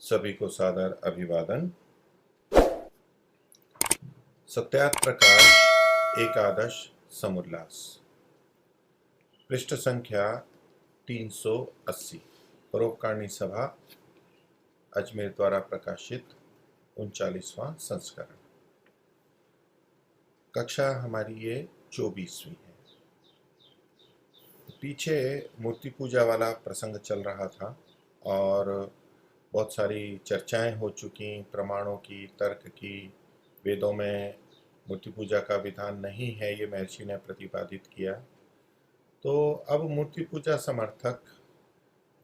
सभी को सादर अभिवादन। सत्याप्रकाश एकादश समुल्लास, पृष्ठ संख्या 380, परोपकारणी सभा अजमेर द्वारा प्रकाशित 39वां संस्करण। कक्षा हमारी ये 24वीं है। पीछे मूर्ति पूजा वाला प्रसंग चल रहा था और बहुत सारी चर्चाएं हो चुकी, प्रमाणों की, तर्क की। वेदों में मूर्ति पूजा का विधान नहीं है, ये महर्षि ने प्रतिपादित किया। तो अब मूर्ति पूजा समर्थक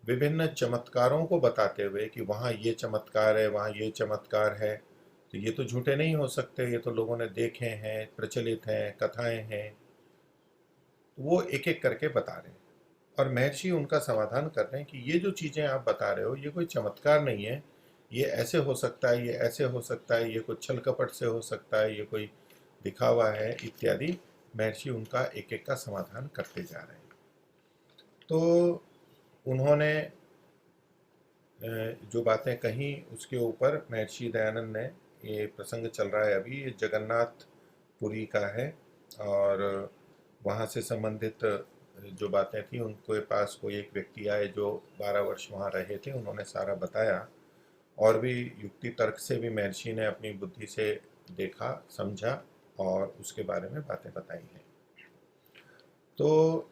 विभिन्न चमत्कारों को बताते हुए कि वहाँ ये चमत्कार है, वहाँ ये चमत्कार है, तो ये तो झूठे नहीं हो सकते, ये तो लोगों ने देखे हैं, प्रचलित हैं, कथाएं हैं। तो वो एक एक करके बता रहे हैं और महर्षि उनका समाधान कर रहे हैं कि ये जो चीज़ें आप बता रहे हो ये कोई चमत्कार नहीं है, ये ऐसे हो सकता है, ये ऐसे हो सकता है, ये कोई छल कपट से हो सकता है, ये कोई दिखावा है इत्यादि। महर्षि उनका एक एक का समाधान करते जा रहे हैं। तो उन्होंने जो बातें कही उसके ऊपर महर्षि दयानंद ने, ये प्रसंग चल रहा है अभी, ये जगन्नाथपुरी का है और वहाँ से संबंधित जो बातें थी उनके पास कोई एक व्यक्ति आए जो 12 वर्ष वहाँ रहे थे। उन्होंने सारा बताया और भी युक्ति तर्क से भी महर्षि ने अपनी बुद्धि से देखा, समझा और उसके बारे में बातें बताई हैं। तो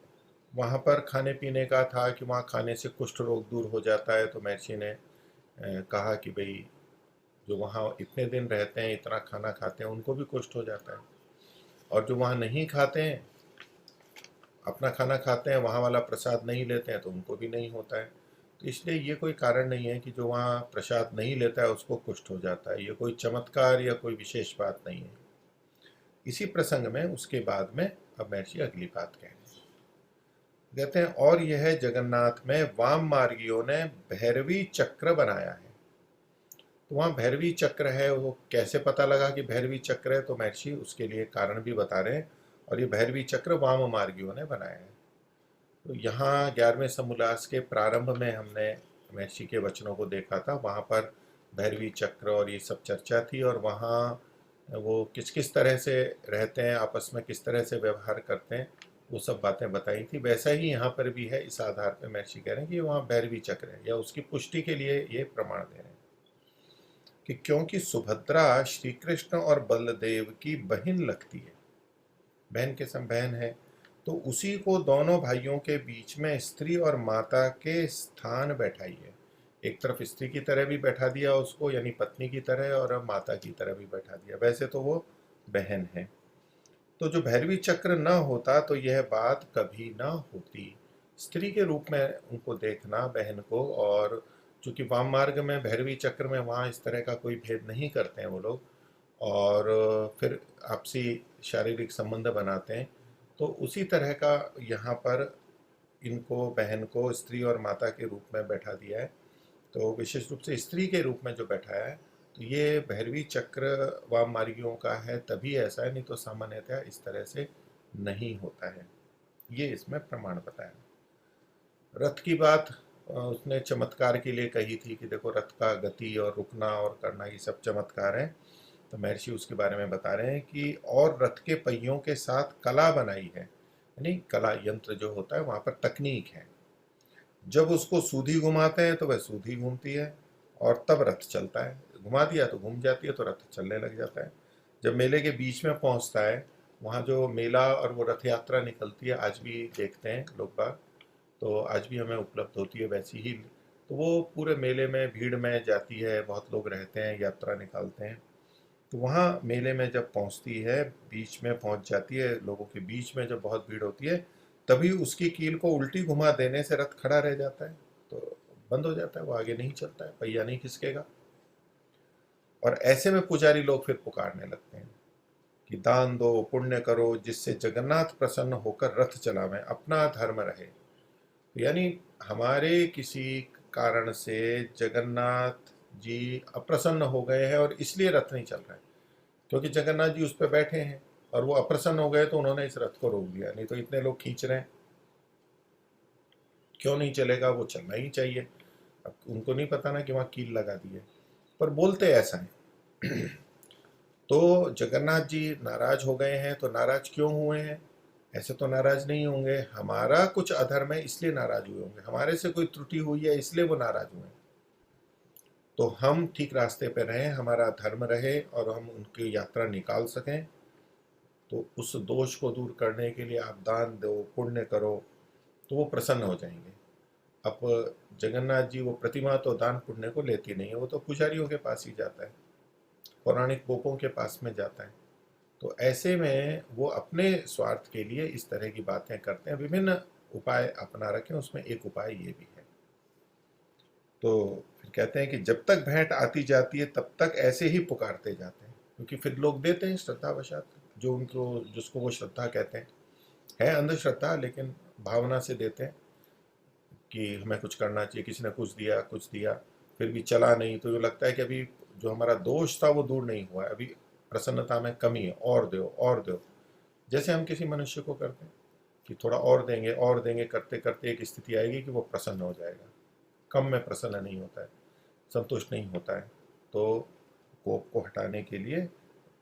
वहाँ पर खाने पीने का था कि वहाँ खाने से कुष्ठ रोग दूर हो जाता है। तो महर्षि ने कहा कि भाई जो वहाँ इतने दिन रहते हैं, इतना खाना खाते हैं, उनको भी कुष्ठ हो जाता है, और जो वहाँ नहीं खाते हैं, अपना खाना खाते हैं, वहाँ वाला प्रसाद नहीं लेते हैं, तो उनको भी नहीं होता है। तो इसलिए ये कोई कारण नहीं है कि जो वहाँ प्रसाद नहीं लेता है उसको कुष्ठ हो जाता है। ये कोई चमत्कार या कोई विशेष बात नहीं है। इसी प्रसंग में उसके बाद में अब महर्षि अगली बात कहते हैं, और यह जगन्नाथ में वाम मार्गियों ने भैरवी चक्र बनाया है। तो वहाँ भैरवी चक्र है, वो कैसे पता लगा कि भैरवी चक्र है? तो महर्षि उसके लिए कारण भी बता रहे हैं। और ये भैरवी चक्र वाम मार्गियों ने बनाया है। तो यहाँ 11वें समुल्लास के प्रारंभ में हमने महर्षि के वचनों को देखा था। वहाँ पर भैरवी चक्र और ये सब चर्चा थी, और वहाँ वो किस किस तरह से रहते हैं, आपस में किस तरह से व्यवहार करते हैं, वो सब बातें बताई थी। वैसा ही यहाँ पर भी है। इस आधार पर महर्षि कह रहे हैं कि वहाँ भैरवी चक्र है, या उसकी पुष्टि के लिए ये प्रमाण दे रहे हैं कि क्योंकि सुभद्रा श्री कृष्ण और बलदेव की बहन लगती है, बहन के सम बहन है, तो उसी को दोनों भाइयों के बीच में स्त्री और माता के स्थान बैठाई है। एक तरफ स्त्री की तरह भी बैठा दिया उसको, यानी पत्नी की तरह, और अब माता की तरह भी बैठा दिया। वैसे तो वो बहन है। तो जो भैरवी चक्र न होता तो यह बात कभी न होती। स्त्री के रूप में उनको देखना, बहन को, और चूंकि वाम मार्ग में भैरवी चक्र में वहाँ इस तरह का कोई भेद नहीं करते हैं वो लोग, और फिर आपसी शारीरिक संबंध बनाते हैं, तो उसी तरह का यहाँ पर इनको, बहन को, स्त्री और माता के रूप में बैठा दिया है। तो विशेष रूप से स्त्री के रूप में जो बैठाया है, तो ये भैरवी चक्र वाम मार्गियों का है, तभी ऐसा है, नहीं तो सामान्यतः इस तरह से नहीं होता है। ये इसमें प्रमाण बताया। रथ की बात उसने चमत्कार के लिए कही थी कि देखो रथ का गति और रुकना और करना ये सब चमत्कार है। तो महर्षि उसके बारे में बता रहे हैं कि और रथ के पहियों के साथ कला बनाई है, यानी कला यंत्र जो होता है वहाँ पर तकनीक है। जब उसको सूधी घुमाते हैं तो वह सूधी घूमती है और तब रथ चलता है। घुमा दिया तो घूम जाती है, तो रथ चलने लग जाता है। जब मेले के बीच में पहुँचता है, वहाँ जो मेला और वो रथ यात्रा निकलती है, आज भी देखते हैं लोग बाग, तो आज भी हमें उपलब्ध होती है वैसी ही। तो वो पूरे मेले में भीड़ में जाती है, बहुत लोग रहते हैं, यात्रा निकालते हैं। तो वहाँ मेले में जब पहुँचती है, बीच में पहुँच जाती है, लोगों के बीच में जब बहुत भीड़ होती है, तभी उसकी कील को उल्टी घुमा देने से रथ खड़ा रह जाता है, तो बंद हो जाता है, वो आगे नहीं चलता है, पहिया नहीं खिसकेगा। और ऐसे में पुजारी लोग फिर पुकारने लगते हैं कि दान दो, पुण्य करो, जिससे जगन्नाथ प्रसन्न होकर रथ चलावें, अपना धर्म रहे। तो यानी हमारे किसी कारण से जगन्नाथ जी अप्रसन्न हो गए हैं और इसलिए रथ नहीं चल रहा है, क्योंकि जगन्नाथ जी उस पर बैठे हैं और वो अप्रसन्न हो गए, तो उन्होंने इस रथ को रोक दिया। नहीं तो इतने लोग खींच रहे हैं, क्यों नहीं चलेगा, वो चलना ही चाहिए। अब उनको नहीं पता ना कि वहाँ कील लगा दी है, पर बोलते ऐसा है। तो जगन्नाथ जी नाराज हो गए हैं, तो नाराज क्यों हुए हैं? ऐसे तो नाराज नहीं होंगे, हमारा कुछ अधर्म है इसलिए नाराज हुए होंगे, हमारे से कोई त्रुटि हुई है इसलिए वो नाराज हुए हैं। तो हम ठीक रास्ते पर रहें, हमारा धर्म रहे और हम उनकी यात्रा निकाल सकें, तो उस दोष को दूर करने के लिए आप दान दो, पुण्य करो, तो वो प्रसन्न हो जाएंगे। अब जगन्नाथ जी वो प्रतिमा तो दान पुण्य को लेती नहीं है, वो तो पुजारियों के पास ही जाता है, पौराणिक पोपों के पास में जाता है। तो ऐसे में वो अपने स्वार्थ के लिए इस तरह की बातें करते हैं, विभिन्न उपाय अपना रखें, उसमें एक उपाय ये भी है। तो फिर कहते हैं कि जब तक भेंट आती जाती है तब तक ऐसे ही पुकारते जाते हैं, क्योंकि फिर लोग देते हैं श्रद्धावशात, जो उनको जिसको वो श्रद्धा कहते हैं, है अंधश्रद्धा लेकिन भावना से देते हैं कि हमें कुछ करना चाहिए, किसी ने कुछ दिया, फिर भी चला नहीं, तो ये लगता है कि अभी जो हमारा दोष था वो दूर नहीं हुआ है, अभी प्रसन्नता में कमी है, और दो और दो। जैसे हम किसी मनुष्य को करते हैं कि थोड़ा और देंगे, करते करते एक स्थिति आएगी कि वो प्रसन्न हो जाएगा। कम में प्रसन्न नहीं होता है, संतुष्ट नहीं होता है। तो कोप को हटाने के लिए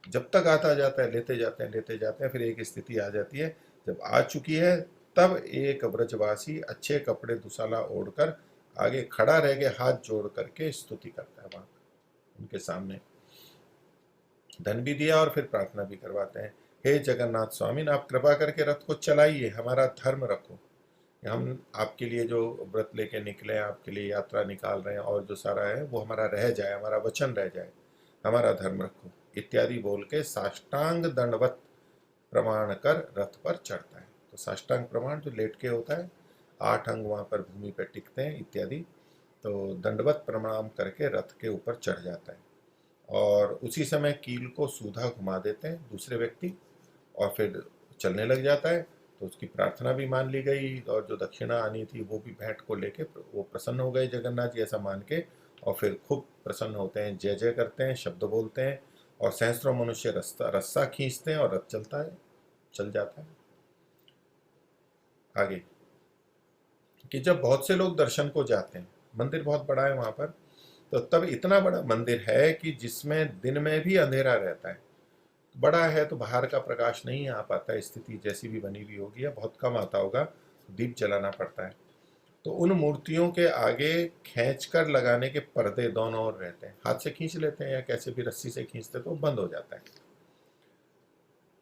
जब तक आता जाता है लेते जाते हैं, फिर एक स्थिति आ जाती है, जब आ चुकी है तब एक ब्रजवासी अच्छे कपड़े दुशाला ओढ़कर आगे खड़ा रह के हाथ जोड़ करके स्तुति करता है, वहां उनके सामने धन भी दिया और फिर प्रार्थना भी करवाते हैं, हे जगन्नाथ स्वामी, आप कृपा करके रथ को चलाइए, हमारा धर्म रखो, हम आपके लिए जो व्रत लेके निकले हैं, आपके लिए यात्रा निकाल रहे हैं, और जो सारा है वो हमारा रह जाए, हमारा वचन रह जाए, हमारा धर्म रखो इत्यादि बोल के साष्टांग दंडवत प्रमाण कर रथ पर चढ़ता है। तो साष्टांग प्रमाण जो लेट के होता है, 8 अंग वहां पर भूमि पर टिकते हैं इत्यादि, तो दंडवत प्रणाम करके रथ के ऊपर चढ़ जाता है, और उसी समय कील को सूधा घुमा देते हैं दूसरे व्यक्ति, और फिर चलने लग जाता है। तो उसकी प्रार्थना भी मान ली गई, और जो दक्षिणा आनी थी वो भी भेंट को लेके वो प्रसन्न हो गए जगन्नाथ जी, ऐसा मान के, और फिर खूब प्रसन्न होते हैं, जय जय करते हैं, शब्द बोलते हैं, और सहस्त्रों मनुष्य रस्सा खींचते हैं और रथ चलता है, चल जाता है आगे। कि जब बहुत से लोग दर्शन को जाते हैं, मंदिर बहुत बड़ा है वहां पर, तो तब इतना बड़ा मंदिर है कि जिसमें दिन में भी अंधेरा रहता है, बड़ा है तो बाहर का प्रकाश नहीं आ पाता, स्थिति जैसी भी बनी हुई होगी या बहुत कम आता होगा, दीप जलाना पड़ता है। तो उन मूर्तियों के आगे खींचकर लगाने के पर्दे दोनों ओर रहते हैं, हाथ से खींच लेते हैं या कैसे भी रस्सी से खींचते तो बंद हो जाता है।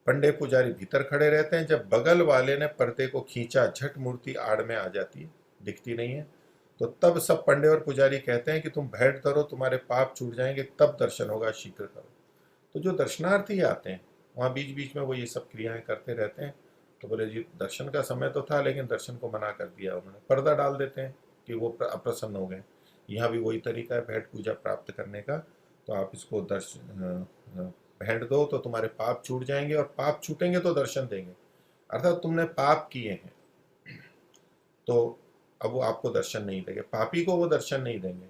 पंडे पुजारी भीतर खड़े रहते हैं, जब बगल वाले ने पर्दे को खींचा, झट मूर्ति आड़ में आ जाती है, दिखती नहीं है। तो तब सब पंडे और पुजारी कहते हैं कि तुम भेंट धरो, तुम्हारे पाप छूट जाएंगे, तब दर्शन होगा, शीघ्र करो। तो जो दर्शनार्थी आते हैं वहाँ बीच बीच में वो ये सब क्रियाएं करते रहते हैं। तो बोले जी दर्शन का समय तो था लेकिन दर्शन को मना कर दिया उन्होंने, पर्दा डाल देते हैं कि वो अप्रसन्न हो गए। यहाँ भी वही तरीका है भेंट पूजा प्राप्त करने का, तो आप इसको भेंट दो तो तुम्हारे पाप छूट जाएंगे, और पाप छूटेंगे तो दर्शन देंगे, अर्थात तुमने पाप किए हैं तो अब वो आपको दर्शन नहीं देंगे, पापी को वो दर्शन नहीं देंगे,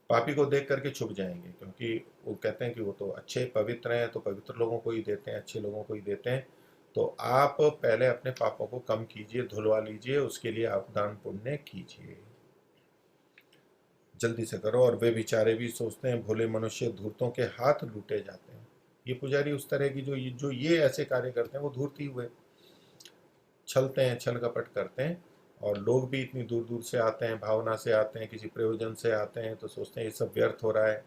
पापी को देख करके छुप जाएंगे, क्योंकि वो कहते हैं कि वो तो अच्छे पवित्र हैं, तो पवित्र लोगों को ही देते हैं, अच्छे लोगों को ही देते हैं। तो आप पहले अपने पापों को कम कीजिए, धुलवा लीजिए, उसके लिए आप दान पुण्य कीजिए, जल्दी से करो। और वे बेचारे भी सोचते हैं, भोले मनुष्य धूर्तों के हाथ लूटे जाते हैं। ये पुजारी उस तरह की जो ये ऐसे कार्य करते हैं वो धूर्ती हुए, छलते हैं, छल कपट करते हैं। और लोग भी इतनी दूर दूर से आते हैं, भावना से आते हैं, किसी प्रयोजन से आते हैं, तो सोचते हैं ये सब व्यर्थ हो रहा है,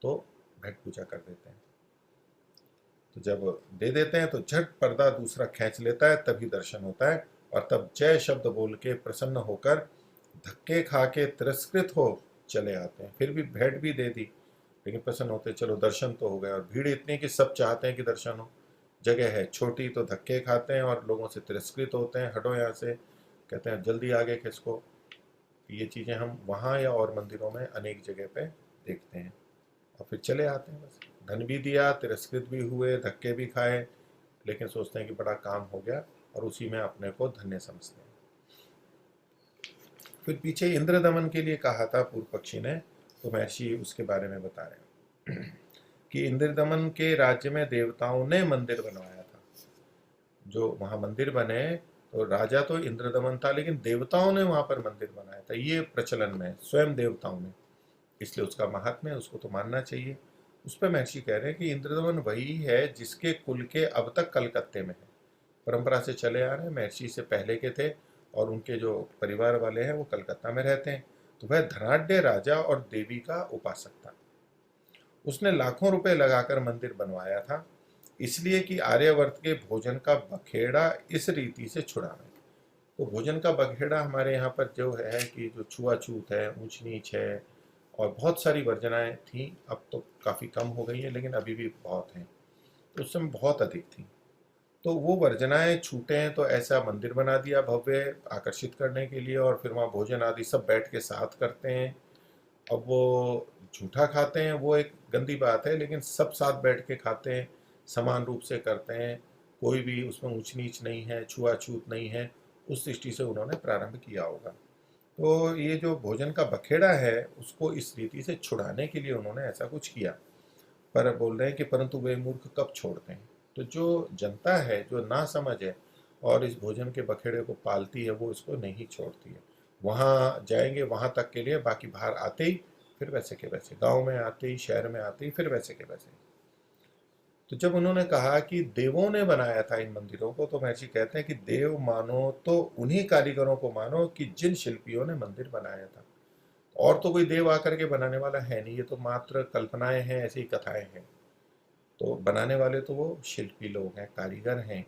तो भेंट पूजा कर देते हैं। तो जब दे देते हैं तो झट पर्दा दूसरा खींच लेता है, तभी दर्शन होता है, और तब जय शब्द बोल के प्रसन्न होकर धक्के खा के तिरस्कृत हो चले आते हैं। फिर भी भेंट भी दे दी लेकिन प्रसन्न होते, चलो दर्शन तो हो गए। और भीड़ इतनी कि सब चाहते हैं कि दर्शन हो, जगह है छोटी, तो धक्के खाते हैं और लोगों से तिरस्कृत होते हैं, हटो यहाँ से, कहते हैं जल्दी आगे किसको। ये चीज़ें हम वहाँ या और मंदिरों में अनेक जगह पे देखते हैं, और फिर चले आते हैं। बस धन भी दिया, तिरस्कृत भी हुए, धक्के भी खाए, लेकिन सोचते हैं कि बड़ा काम हो गया, और उसी में अपने को धन्य समझते हैं। फिर पीछे इंद्र दमन के लिए कहा था पूर्व पक्षी ने, तो महर्षि उसके बारे में बता रहे हैं कि इंद्र दमन के राज्य में देवताओं ने मंदिर बनवाया था। जो वहाँ मंदिर बने तो राजा तो इंद्रदमन था, लेकिन देवताओं ने वहां पर मंदिर बनाया था, ये प्रचलन में है, स्वयं देवताओं ने, इसलिए उसका महात्म्य है, उसको तो मानना चाहिए। उस पर महर्षि कह रहे हैं कि इंद्रदमन वही है जिसके कुल के अब तक कलकत्ते में है, परंपरा से चले आ रहे हैं, महर्षि से पहले के थे, और उनके जो परिवार वाले हैं वो कलकत्ता में रहते हैं। तो वह धनाढ़ राजा और देवी का उपासक था। उसने लाखों रुपए लगाकर मंदिर बनवाया था, इसलिए कि आर्यवर्त के भोजन का बखेड़ा इस रीति से छुड़ावे। तो भोजन का बखेड़ा हमारे यहाँ पर जो है कि जो छुआछूत है, ऊंच नीच है, और बहुत सारी वर्जनाएं थी, अब तो काफ़ी कम हो गई है, लेकिन अभी भी बहुत हैं। तो उस समय बहुत अधिक थी। तो वो वर्जनाएं छूटे हैं, तो ऐसा मंदिर बना दिया भव्य, आकर्षित करने के लिए, और फिर वहाँ भोजन आदि सब बैठ के साथ करते हैं। अब वो झूठा खाते हैं वो एक गंदी बात है, लेकिन सब साथ बैठ के खाते हैं, समान रूप से करते हैं, कोई भी उसमें ऊंच नीच नहीं है, छुआछूत नहीं है, उस दृष्टि से उन्होंने प्रारंभ किया होगा। तो ये जो भोजन का बखेड़ा है उसको इस रीति से छुड़ाने के लिए उन्होंने ऐसा कुछ किया। पर बोल रहे हैं कि परंतु वे मूर्ख कब छोड़ते हैं। तो जो जनता है, जो ना समझ है और इस भोजन के बखेड़े को पालती है, वो इसको नहीं छोड़ती है। वहाँ जाएंगे वहाँ तक के लिए, बाकी बाहर आते ही फिर वैसे के वैसे, गांव में आते ही, शहर में आते ही फिर वैसे के वैसे। तो जब उन्होंने कहा कि देवों ने बनाया था इन मंदिरों को, तो महर्षि कहते हैं कि देव मानो तो उन्हीं कारीगरों को मानो कि जिन शिल्पियों ने मंदिर बनाया था। और तो कोई देव आकर के बनाने वाला है नहीं, ये तो मात्र कल्पनाएं हैं, ऐसी कथाएं हैं। तो बनाने वाले तो वो शिल्पी लोग हैं, कारीगर हैं,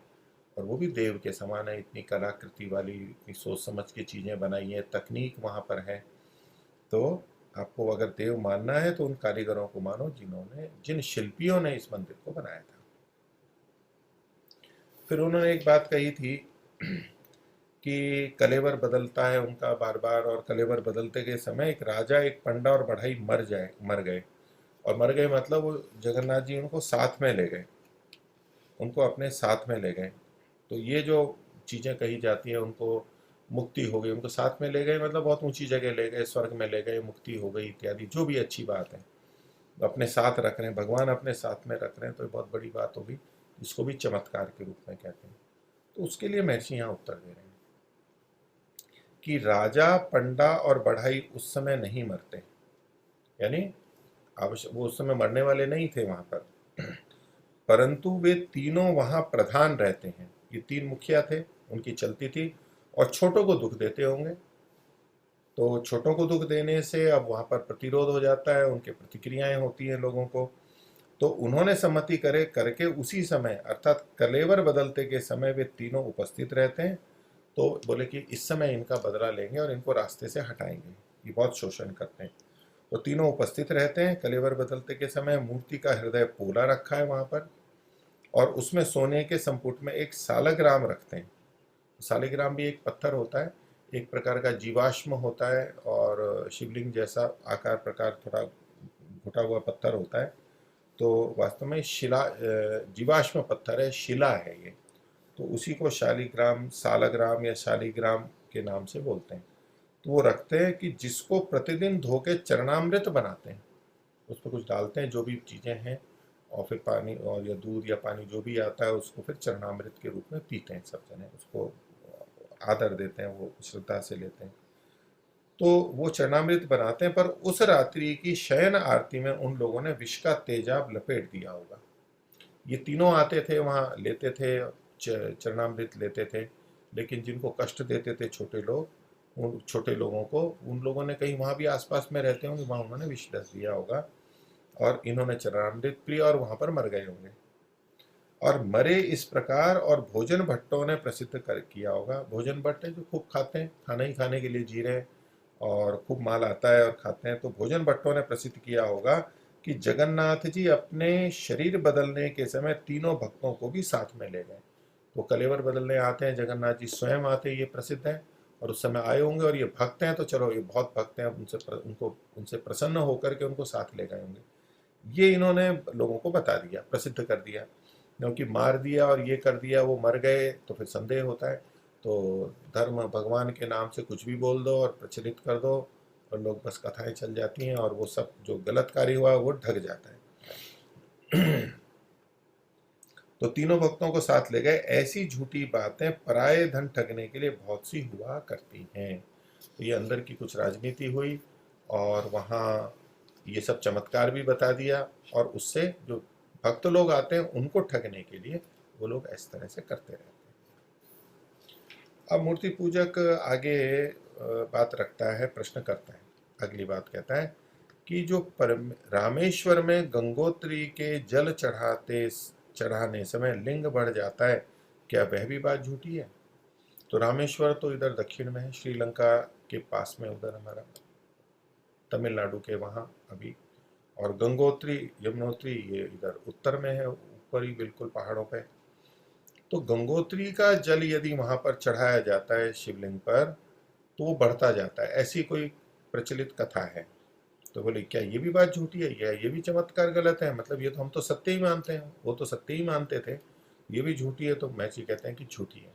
और वो भी देव के समान है, इतनी कलाकृति वाली, इतनी सोच समझ के चीज़ें बनाई हैं, तकनीक वहाँ पर है। तो आपको अगर देव मानना है तो उन कारीगरों को मानो जिन्होंने, जिन शिल्पियों ने इस मंदिर को बनाया था। फिर उन्होंने एक बात कही थी कि कलेवर बदलता है उनका बार बार, और कलेवर बदलते के समय एक राजा, एक पंडा और बढ़ई मर गए। और मर गए मतलब वो जगन्नाथ जी उनको साथ में ले गए, उनको अपने साथ में ले गए। तो ये जो चीज़ें कही जाती हैं, उनको मुक्ति हो गई, उनको साथ में ले गए मतलब बहुत ऊंची जगह ले गए, स्वर्ग में ले गए, मुक्ति हो गई इत्यादि, जो भी अच्छी बात है। अपने साथ रख रहे हैं, भगवान अपने साथ में रख रहे हैं, तो ये बहुत बड़ी बात होगी, इसको भी चमत्कार के रूप में कहते हैं। तो उसके लिए महर्षि यहाँ उत्तर दे रहे हैं कि राजा, पंडा और बढ़ई उस समय नहीं मरते, यानी आवश्यक वो उस समय मरने वाले नहीं थे वहां पर, परंतु वे तीनों वहां प्रधान रहते हैं। ये तीन मुखिया थे, उनकी चलती थी, और छोटों को दुख देते होंगे। तो छोटों को दुख देने से अब वहां पर प्रतिरोध हो जाता है, उनके प्रतिक्रियाएं होती हैं लोगों को। तो उन्होंने सम्मति करे करके उसी समय, अर्थात कलेवर बदलते के समय वे तीनों उपस्थित रहते हैं। तो बोले कि इस समय इनका बदला लेंगे और इनको रास्ते से हटाएंगे, ये बहुत शोषण करते हैं। तो तीनों उपस्थित रहते हैं कलेवर बदलते के समय। मूर्ति का हृदय पोला रखा है वहां पर, और उसमें सोने के संपुट में एक सालग्राम रखते हैं। सालिग्राम भी एक पत्थर होता है, एक प्रकार का जीवाश्म होता है, और शिवलिंग जैसा आकार प्रकार, थोड़ा घुटा हुआ पत्थर होता है। तो वास्तव में शिला, जीवाश्म पत्थर है, शिला है ये। तो उसी को शालिग्राम, सालग्राम या शालिग्राम के नाम से बोलते हैं। तो वो रखते हैं कि जिसको प्रतिदिन धो के चरणामृत बनाते हैं, उस पर कुछ डालते हैं जो भी चीज़ें हैं, और फिर पानी और या दूध या पानी जो भी आता है उसको फिर चरणामृत के रूप में पीते हैं सब जने, उसको आदर देते हैं, वो श्रद्धा से लेते हैं। तो वो चरणामृत बनाते हैं, पर उस रात्रि की शयन आरती में उन लोगों ने विष का तेजाब लपेट दिया होगा। ये तीनों आते थे वहाँ, लेते थे, चरणामृत लेते थे, लेकिन जिनको कष्ट देते थे छोटे लोग, उन छोटे लोगों को, उन लोगों ने कहीं वहाँ भी आसपास में रहते होंगे, वहाँ उन्होंने विष डस दिया होगा, और इन्होंने चरणामृत पिया और वहाँ पर मर गए होंगे। और मरे इस प्रकार, और भोजन भट्टों ने प्रसिद्ध कर किया होगा। भोजन भट्ट है जो खूब खाते हैं, खाना ही खाने के लिए जी रहे हैं, और खूब माल आता है और खाते हैं। तो भोजन भट्टों ने प्रसिद्ध किया होगा कि जगन्नाथ जी अपने शरीर बदलने के समय तीनों भक्तों को भी साथ में ले गए। तो कलेवर बदलने आते हैं, जगन्नाथ जी स्वयं आते हैं, ये प्रसिद्ध है। और उस समय आए होंगे, और ये भक्त हैं, तो चलो ये बहुत भक्त हैं, उनसे प्रसन्न होकर के उनको साथ ले गए होंगे। ये इन्होंने लोगों को बता दिया, प्रसिद्ध कर दिया। क्योंकि मार दिया और ये कर दिया, वो मर गए, तो फिर संदेह होता है। तो धर्म भगवान के नाम से कुछ भी बोल दो और प्रचलित कर दो, और लोग बस कथाएं चल जाती हैं, और वो सब जो गलत कार्य हुआ वो ढक जाता है। तो तीनों भक्तों को साथ ले गए। ऐसी झूठी बातें पराये धन ठगने के लिए बहुत सी हुआ करती हैं। तो ये अंदर की कुछ राजनीति हुई और वहाँ ये सब चमत्कार भी बता दिया, और उससे जो भक्त लोग आते हैं उनको ठगने के लिए वो लोग इस तरह से करते रहते हैं। अब मूर्ति पूजक आगे बात रखता है, प्रश्न करता है। अगली बात कहता है कि जो रामेश्वर में गंगोत्री के जल चढ़ाने समय लिंग बढ़ जाता है, क्या वह भी बात झूठी है? तो रामेश्वर तो इधर दक्षिण में है, श्रीलंका के पास में, उधर हमारा तमिलनाडु के वहाँ अभी, और गंगोत्री यमुनोत्री ये इधर उत्तर में है, ऊपर ही बिल्कुल पहाड़ों पे। तो गंगोत्री का जल यदि वहां पर चढ़ाया जाता है शिवलिंग पर तो वो बढ़ता जाता है, ऐसी कोई प्रचलित कथा है। तो बोले क्या ये भी बात झूठी है, या ये भी चमत्कार गलत है? मतलब ये तो हम तो सत्य ही मानते हैं, वो तो सत्य ही मानते थे, ये भी झूठी है? तो महर्षि कहते हैं कि झूठी है,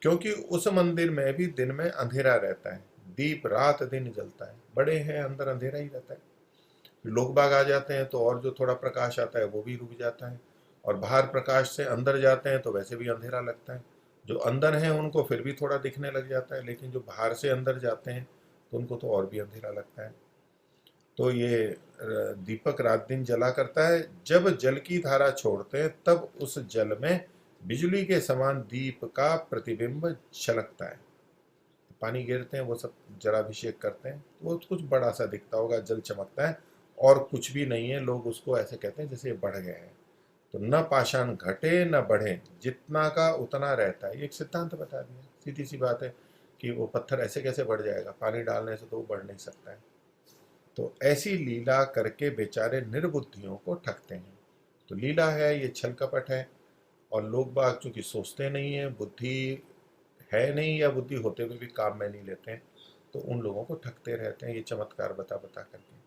क्योंकि उस मंदिर में भी दिन में अंधेरा रहता है, दीप रात दिन जलता है, बड़े हैं अंदर अंधेरा ही रहता है। लोग बाग आ जाते हैं तो और जो थोड़ा प्रकाश आता है वो भी रुक जाता है, और बाहर प्रकाश से अंदर जाते हैं तो वैसे भी अंधेरा लगता है। जो अंदर हैं उनको फिर भी थोड़ा दिखने लग जाता है, लेकिन जो बाहर से अंदर जाते हैं तो उनको तो और भी अंधेरा लगता है। तो ये दीपक रात दिन जला करता है। जब जल की धारा छोड़ते हैं तब उस जल में बिजली के समान दीप का प्रतिबिंब छलकता है। पानी गिरते हैं, वो सब जलाभिषेक करते हैं, वो कुछ बड़ा सा दिखता होगा, जल चमकता है, और कुछ भी नहीं है। लोग उसको ऐसे कहते हैं जैसे ये बढ़ गए हैं। तो न पाषाण घटे न बढ़े, जितना का उतना रहता है। ये एक सिद्धांत बता दिया, सीधी सी बात है कि वो पत्थर ऐसे कैसे बढ़ जाएगा, पानी डालने से तो वो बढ़ नहीं सकता है। तो ऐसी लीला करके बेचारे निर्बुद्धियों को ठगते हैं। तो लीला है, ये छल कपट है, और लोग बाग चूंकि सोचते नहीं है, बुद्धि है नहीं, या बुद्धि होते हुए भी काम में नहीं लेते हैं, तो उन लोगों को ठगते रहते हैं ये चमत्कार बता बता करके।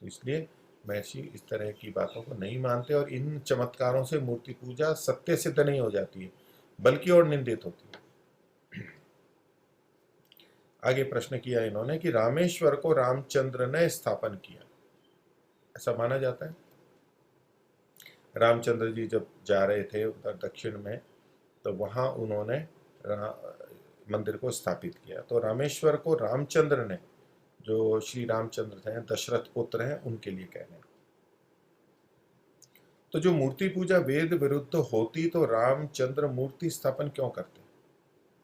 तो इसलिए महर्षि इस तरह की बातों को नहीं मानते, और इन चमत्कारों से मूर्ति पूजा सत्य सिद्ध नहीं हो जाती है, बल्कि और निंदित होती है। आगे प्रश्न किया इन्होंने कि रामेश्वर को रामचंद्र ने स्थापन किया, ऐसा माना जाता है। रामचंद्र जी जब जा रहे थे उधर दक्षिण में, तो वहां उन्होंने मंदिर को स्थापित किया। तो रामेश्वर को रामचंद्र ने, जो श्री रामचंद्र थे, दशरथ पुत्र हैं, उनके लिए कह रहे हैं। तो जो मूर्ति पूजा वेद विरुद्ध होती तो रामचंद्र मूर्ति स्थापन क्यों करते?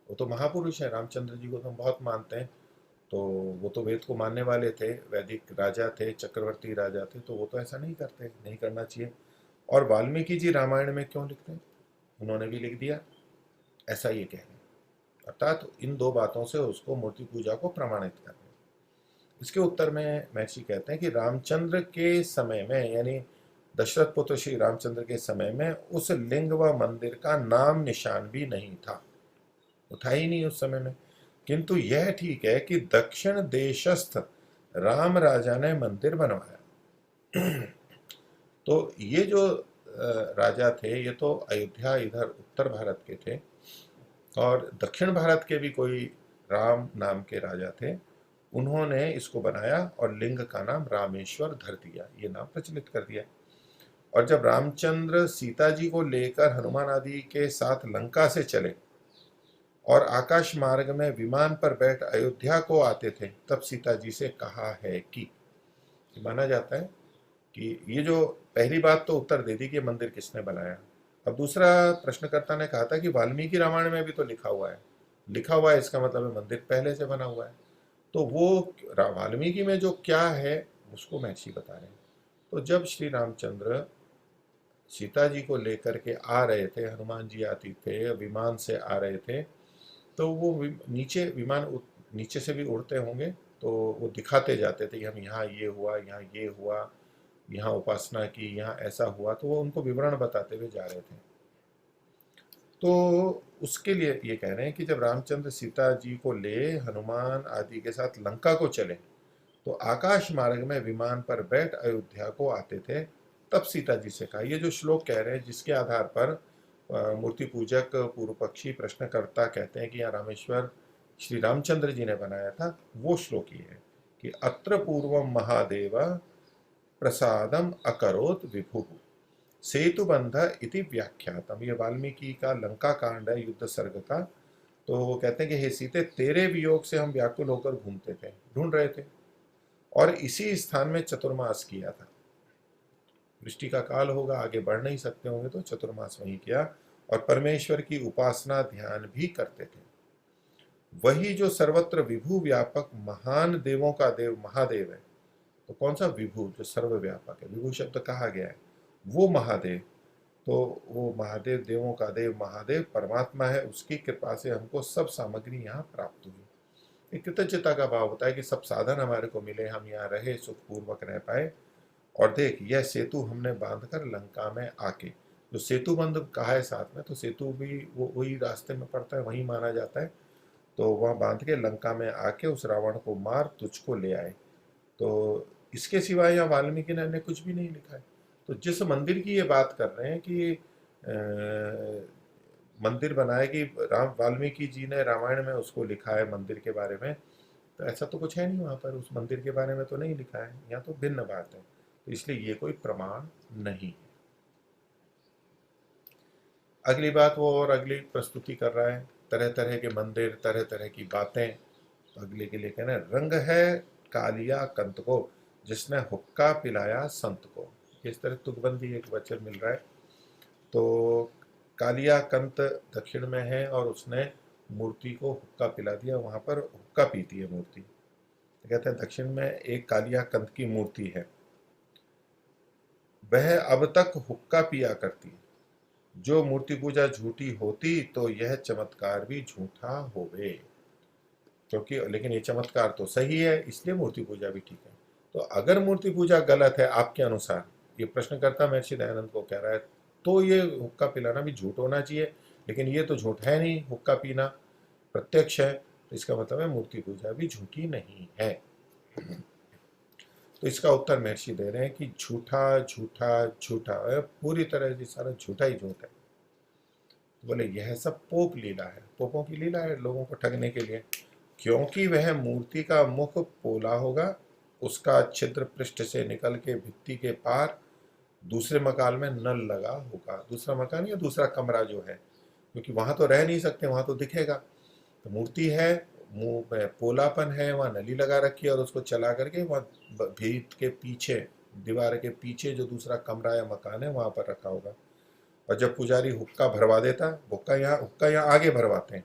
वो तो महापुरुष है, रामचंद्र जी को तो हम बहुत मानते हैं। तो वो तो वेद को मानने वाले थे, वैदिक राजा थे, चक्रवर्ती राजा थे, तो वो तो ऐसा नहीं करते, नहीं करना चाहिए। और वाल्मीकि जी रामायण में क्यों लिखते हैं? उन्होंने भी लिख दिया, ऐसा ये कह रहे हैं। अर्थात इन दो बातों से उसको मूर्ति पूजा को प्रमाणित कर रहे हैं। इसके उत्तर में महर्षि कहते हैं कि रामचंद्र के समय में, यानी दशरथ पुत्र श्री रामचंद्र के समय में, उस लिंग व मंदिर का नाम निशान भी नहीं था, था ही नहीं उस समय में। किंतु यह ठीक है कि दक्षिण देशस्थ राम राजा ने मंदिर बनवाया। तो ये जो राजा थे, ये तो अयोध्या इधर उत्तर भारत के थे, और दक्षिण भारत के भी कोई राम नाम के राजा थे। उन्होंने इसको बनाया और लिंग का नाम रामेश्वर धर दिया, ये नाम प्रचलित कर दिया। और जब रामचंद्र सीता जी को लेकर हनुमान आदि के साथ लंका से चले और आकाश मार्ग में विमान पर बैठ अयोध्या को आते थे, तब सीता जी से कहा है कि, माना जाता है कि ये जो पहली बात तो उत्तर दे दी कि मंदिर किसने बनाया। अब दूसरा प्रश्नकर्ता ने कहा था कि वाल्मीकि रामायण में भी तो लिखा हुआ है, लिखा हुआ है इसका मतलब है मंदिर पहले से बना हुआ है। तो वो वाल्मीकि में जो क्या है उसको महर्षि बता रहे हैं। तो जब श्री रामचंद्र सीता जी को लेकर के आ रहे थे, हनुमान जी आती थे, विमान से आ रहे थे, तो वो नीचे विमान नीचे से भी उड़ते होंगे, तो वो दिखाते जाते थे कि हम यहाँ ये हुआ, यहाँ ये हुआ, यहाँ उपासना की, यहाँ ऐसा हुआ, तो वो उनको विवरण बताते हुए जा रहे थे। तो उसके लिए ये कह रहे हैं कि जब रामचंद्र सीता जी को ले हनुमान आदि के साथ लंका को चले, तो आकाश मार्ग में विमान पर बैठ अयोध्या को आते थे, तब सीता जी से कहा। ये जो श्लोक कह रहे हैं, जिसके आधार पर मूर्ति पूजक पूर्व पक्षी प्रश्नकर्ता कहते हैं कि यहाँ रामेश्वर श्री रामचंद्र जी ने बनाया था, वो श्लोक ये है कि अत्र पूर्वम महादेव प्रसादम अकरोत विभु सेतुबंध इति व्याख्यातम। ये वाल्मीकि का लंका कांड है, युद्ध सर्ग का। तो वो कहते हैं कि हे सीते, तेरे वियोग से हम व्याकुल होकर घूमते थे, ढूंढ रहे थे, और इसी स्थान में चतुर्मास किया था। वृष्टि का काल होगा, आगे बढ़ नहीं सकते होंगे, तो चतुर्मास वहीं किया, और परमेश्वर की उपासना ध्यान भी करते थे। वही जो सर्वत्र विभु व्यापक महान देवों का देव महादेव है। तो कौन सा विभु? जो सर्वव्यापक है, विभु शब्द कहा गया है, वो महादेव। तो वो महादेव, देवों का देव महादेव परमात्मा है, उसकी कृपा से हमको सब सामग्री यहाँ प्राप्त हुई। एक कृतज्ञता का भाव होता है कि सब साधन हमारे को मिले, हम यहाँ रहे, सुखपूर्वक रह पाए। और देख, यह सेतु हमने बांधकर लंका में आके, जो सेतु बंध कहा है साथ में, तो सेतु भी वो वही रास्ते में पड़ता है, वहीं माना जाता है। तो वहाँ बांध के लंका में आके उस रावण को मार तुझको ले आए। तो इसके सिवाय यहाँ वाल्मीकि ने अन्य कुछ भी नहीं लिखा है। तो जिस मंदिर की ये बात कर रहे हैं कि मंदिर बनाए कि राम वाल्मीकि जी ने रामायण में उसको लिखा है मंदिर के बारे में, तो ऐसा तो कुछ है नहीं वहाँ पर, उस मंदिर के बारे में तो नहीं लिखा है। यहाँ तो भिन्न बात है, तो इसलिए ये कोई प्रमाण नहीं है। अगली बात वो और अगली प्रस्तुति कर रहा है, तरह तरह के मंदिर, तरह तरह की बातें। तो अगले के लिए कहना, रंग है कालिया कंत को, जिसने हुक्का पिलाया संत को। इस तरह तुकबंदी एक वचन मिल रहा है। तो कालिया कंत दक्षिण में है, और उसने मूर्ति को हुक्का पिला दिया। वहां पर हुक्का पीती है मूर्ति। तो कहते हैं दक्षिण में एक कालिया कंत की मूर्ति है, वह अब तक हुक्का पिया करती। जो मूर्ति पूजा झूठी होती तो यह चमत्कार भी झूठा होवे। क्योंकि लेकिन ये चमत्कार तो सही है, इसलिए मूर्ति पूजा भी ठीक है। तो अगर मूर्ति पूजा गलत है आपके अनुसार, ये प्रश्नकर्ता महर्षि दयानंद को कह रहा है, तो ये हुक्का पिलाना भी झूठ होना चाहिए। लेकिन ये तो झूठ है नहीं, हुक्का पीना प्रत्यक्ष है, तो इसका मतलब है मूर्ति पूजा भी झूठी नहीं है। तो इसका उत्तर महर्षि दे रहे हैं कि झूठा झूठा झूठा, पूरी तरह से सारा झूठा ही झूठ है। बोले यह सब पोप लीला है, पोपों की लीला है लोगों को ठगने के लिए। क्योंकि वह मूर्ति का मुख पोला होगा, उसका छिद्र पृष्ठ से निकल के भित्ति के पार दूसरे मकान में नल लगा होगा। दूसरा मकान या दूसरा कमरा जो है, क्योंकि वहां तो रह नहीं सकते, वहां तो दिखेगा। तो मूर्ति है, मुंह में पोलापन है, वहां नली लगा रखी है, और उसको चला करके वहां भीत के पीछे, दीवार के पीछे जो दूसरा कमरा या मकान है वहां पर रखा होगा। और जब पुजारी हुक्का भरवा देता, हुक्का यहाँ आगे भरवाते हैं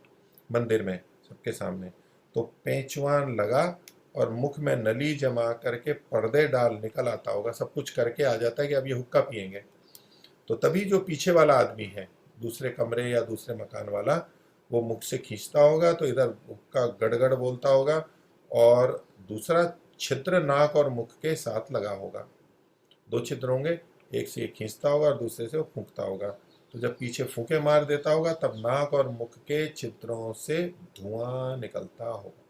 मंदिर में सबके सामने, तो पेंचवान लगा और मुख में नली जमा करके पर्दे डाल निकल आता होगा, सब कुछ करके आ जाता है कि अब ये हुक्का पिएंगे। तो तभी जो पीछे वाला आदमी है, दूसरे कमरे या दूसरे मकान वाला, वो मुख से खींचता होगा तो इधर हुक्का गड़गड़ बोलता होगा, और दूसरा छिद्र नाक और मुख के साथ लगा होगा। दो छिद्र होंगे, एक से एक खींचता होगा और दूसरे से वो फूंकता होगा। तो जब पीछे फूंके मार देता होगा, तब नाक और मुख के छिद्रों से धुआं निकलता होगा।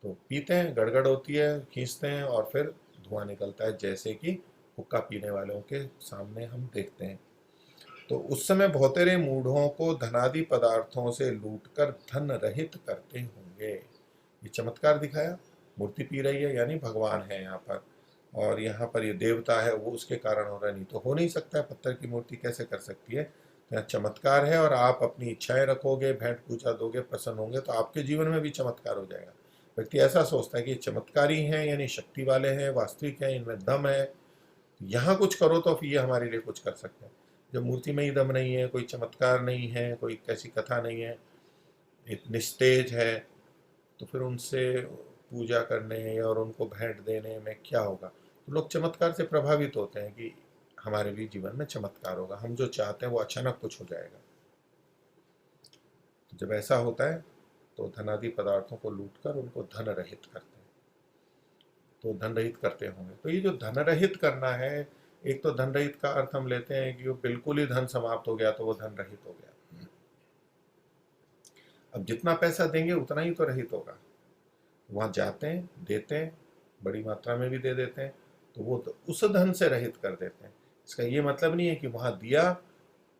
तो पीते हैं, गड़गड़ होती है, खींचते हैं और फिर धुआं निकलता है, जैसे कि हुक्का पीने वालों के सामने हम देखते हैं। तो उस समय बहुतेरे मूढ़ों को धनादि पदार्थों से लूटकर धन रहित करते होंगे। ये चमत्कार दिखाया, मूर्ति पी रही है, यानी भगवान है यहाँ पर, और यहाँ पर ये देवता है, वो उसके कारण हो रहा है, नहीं तो हो नहीं सकता है, पत्थर की मूर्ति कैसे कर सकती है। तो यहाँ चमत्कार है, और आप अपनी इच्छाएं रखोगे, भेंट पूजा दोगे, प्रसन्न होंगे, तो आपके जीवन में भी चमत्कार हो जाएगा। व्यक्ति ऐसा सोचता है कि ये चमत्कारी हैं, यानी शक्ति वाले हैं, वास्तविक हैं, इनमें दम है, यहाँ कुछ करो तो फिर ये हमारे लिए कुछ कर सकते हैं। जब मूर्ति में ही दम नहीं है, कोई चमत्कार नहीं है, कोई कैसी कथा नहीं है, एक निस्तेज है, तो फिर उनसे पूजा करने और उनको भेंट देने में क्या होगा। तो लोग चमत्कार से प्रभावित होते हैं कि हमारे भी जीवन में चमत्कार होगा, हम जो चाहते हैं वो अचानक कुछ हो जाएगा। तो जब ऐसा होता है तो धनादि पदार्थों को लूटकर उनको धन रहित करते हैं। तो धन रहित करते होंगे, तो ये जो धन रहित करना है, एक तो धन रहित का अर्थ हम लेते हैं कि वो बिल्कुल ही धन समाप्त हो गया तो वो धन रहित हो गया। अब जितना पैसा देंगे उतना ही तो रहित होगा। वहां जाते हैं, देते हैं, बड़ी मात्रा में भी दे देते हैं, तो वो तो उस धन से रहित कर देते हैं। इसका ये मतलब नहीं है कि वहां दिया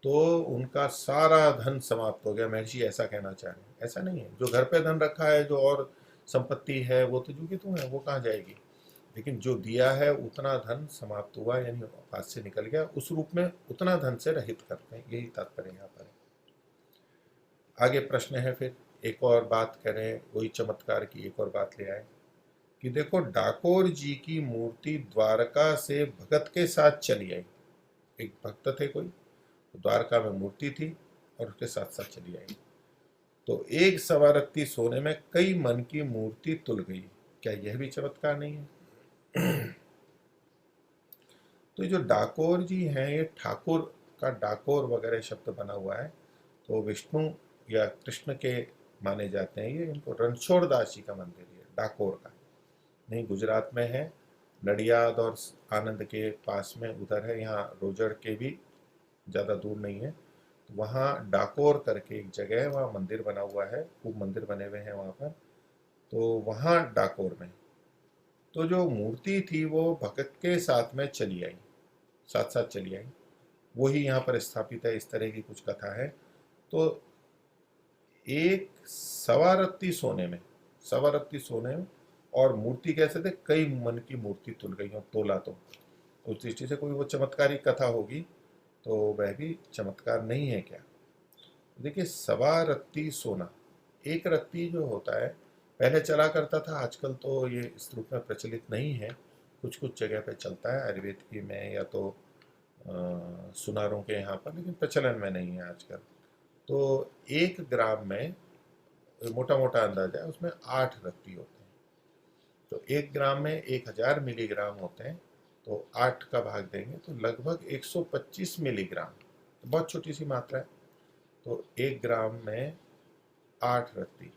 तो उनका सारा धन समाप्त हो गया, महर्षि ऐसा कहना चाह रहे हैं। ऐसा नहीं है। जो घर पे धन रखा है, जो और संपत्ति है, वो तो जू की तू है, वो कहाँ जाएगी। लेकिन जो दिया है उतना धन समाप्त हुआ, यानी हाथ से निकल गया, उस रूप में उतना धन से रहित करते हैं, यही तात्पर्य यहाँ पर है। आगे प्रश्न है फिर, एक और बात करें, वही चमत्कार की एक और बात ले आए कि देखो डाकोर जी की मूर्ति द्वारका से भगत के साथ चली आई। एक भक्त थे कोई, द्वारका में मूर्ति थी और उसके साथ साथ चली आई। तो एक सवा रत्ती सोने में कई मन की मूर्ति तुल गई, क्या यह भी चमत्कार नहीं है? तो जो डाकोर जी हैं, ये ठाकुर का डाकोर वगैरह शब्द बना हुआ है, तो विष्णु या कृष्ण के माने जाते हैं ये। इनको रणछोड़ दास जी का मंदिर है डाकोर का, नहीं गुजरात में है, नडियाद और आनंद के पास में उधर है, यहाँ रोजड़ के भी ज़्यादा दूर नहीं है। तो वहाँ डाकोर करके एक जगह है, वहाँ मंदिर बना हुआ है, खूब मंदिर बने हुए हैं वहाँ पर। तो वहाँ डाकोर में तो जो मूर्ति थी वो भगत के साथ में चली आई, साथ साथ चली आई, वही यहाँ पर स्थापित है, इस तरह की कुछ कथा है। तो एक सवा रत्ती सोने में, सवा रत्ती सोने में, और मूर्ति कैसे थे, कई मन की मूर्ति तुल गई और तोला, तो उस दृष्टि से कोई वो चमत्कारी कथा होगी, तो वह भी चमत्कार नहीं है क्या? देखिए सवा रत्ती सोना, एक रत्ती जो होता है पहले चला करता था, आजकल तो ये इस रूप में प्रचलित नहीं है, कुछ कुछ जगह पे चलता है आयुर्वेद की में या तो सुनारों के यहाँ पर, लेकिन प्रचलन में नहीं है आजकल। तो 1 ग्राम में मोटा मोटा अंदाजा है, उसमें 8 रत्ती होते हैं। तो 1 ग्राम में 1000 मिलीग्राम होते हैं, तो 8 का भाग देंगे तो लगभग 125 मिलीग्राम, तो बहुत छोटी सी मात्रा है। तो 1 ग्राम में 8 रत्ती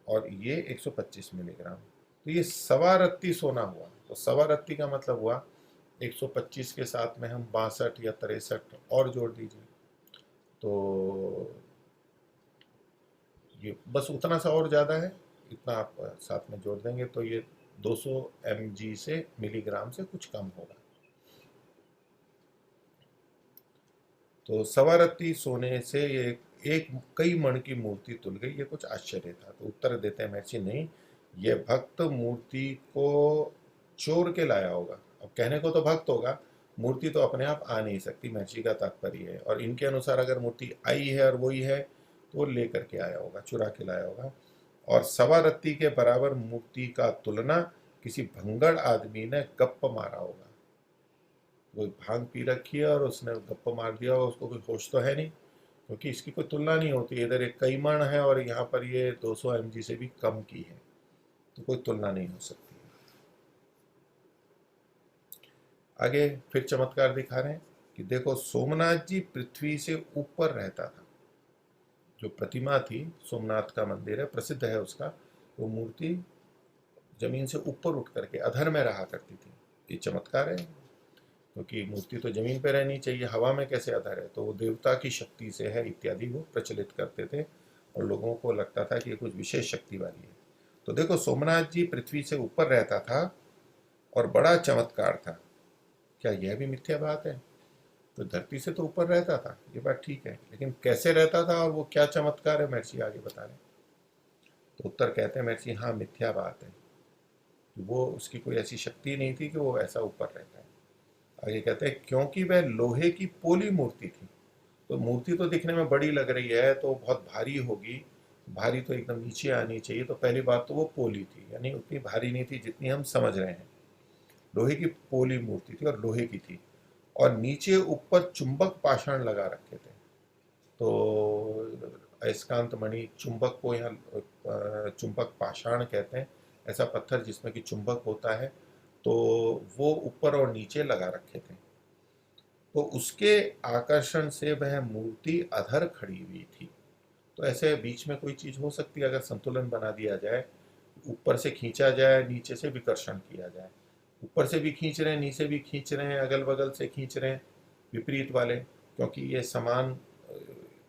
और ये 125 मिलीग्राम, तो ये सवा रत्ती सोना हुआ। तो सवा रत्ती का मतलब हुआ 125 के साथ में हम 62 या 63 और जोड़ दीजिए, तो ये बस उतना सा और ज़्यादा है, इतना आप साथ में जोड़ देंगे तो ये 200 mg से मिलीग्राम से कुछ कम होगा। तो सवा रत्ती सोने से ये एक कई मण की मूर्ति तुल गई, ये कुछ आश्चर्य था। तो उत्तर देते हैं महर्षि, नहीं, ये भक्त मूर्ति को चोर के लाया होगा। अब कहने को तो भक्त होगा, मूर्ति तो अपने आप आ नहीं सकती, महर्षि का तात्पर्य है। और इनके अनुसार अगर मूर्ति आई है और वही है तो वो लेकर के आया होगा, चुरा के लाया होगा। और सवा रत्ती के बराबर मूर्ति का तुलना किसी भंगड़ आदमी ने गप्प मारा होगा। वो भांग पी रखी है और उसने गप्प मार दिया और उसको कोई होश तो है नहीं, क्योंकि इसकी कोई तुलना नहीं होती। इधर एक कईमण है और यहाँ पर ये 200 mg से भी कम की है, तो कोई तुलना नहीं हो सकती। आगे फिर चमत्कार दिखा रहे हैं कि देखो सोमनाथ जी पृथ्वी से ऊपर रहता था। जो प्रतिमा थी, सोमनाथ का मंदिर है, प्रसिद्ध है उसका, वो मूर्ति जमीन से ऊपर उठ करके अधर में रहा करती थी। ये चमत्कार है, क्योंकि मूर्ति तो जमीन पर रहनी चाहिए, हवा में कैसे अधर है? तो वो देवता की शक्ति से है इत्यादि वो प्रचलित करते थे और लोगों को लगता था कि ये कुछ विशेष शक्ति वाली है। तो देखो सोमनाथ जी पृथ्वी से ऊपर रहता था और बड़ा चमत्कार था, क्या यह भी मिथ्या बात है? तो धरती से तो ऊपर रहता था, ये बात ठीक है, लेकिन कैसे रहता था और वो क्या चमत्कार है, महर्षि आगे बता रहे हैं। तो उत्तर कहते हैं महर्षि, हाँ मिथ्या बात है, वो उसकी कोई ऐसी शक्ति नहीं थी कि वो ऐसा ऊपर रहता है। आगे कहते हैं क्योंकि वह लोहे की पोली मूर्ति थी। तो मूर्ति तो दिखने में बड़ी लग रही है, तो बहुत भारी होगी, भारी तो एकदम नीचे आनी चाहिए। तो पहली बात तो वो पोली थी, यानी उतनी भारी नहीं थी जितनी हम समझ रहे हैं। लोहे की पोली मूर्ति थी और लोहे की थी, और नीचे ऊपर चुंबक पाषाण लगा रखे थे। तो अयस्कांत मणि चुंबक को यहाँ चुंबक पाषाण कहते हैं, ऐसा पत्थर जिसमें कि चुंबक होता है, तो वो ऊपर और नीचे लगा रखे थे। तो उसके आकर्षण से वह मूर्ति अधर खड़ी हुई थी। तो ऐसे बीच में कोई चीज हो सकती है, अगर संतुलन बना दिया जाए, ऊपर से खींचा जाए, नीचे से विकर्षण किया जाए, ऊपर से भी खींच रहे हैं, नीचे भी खींच रहे हैं, अगल बगल से खींच रहे हैं, विपरीत वाले, क्योंकि ये समान,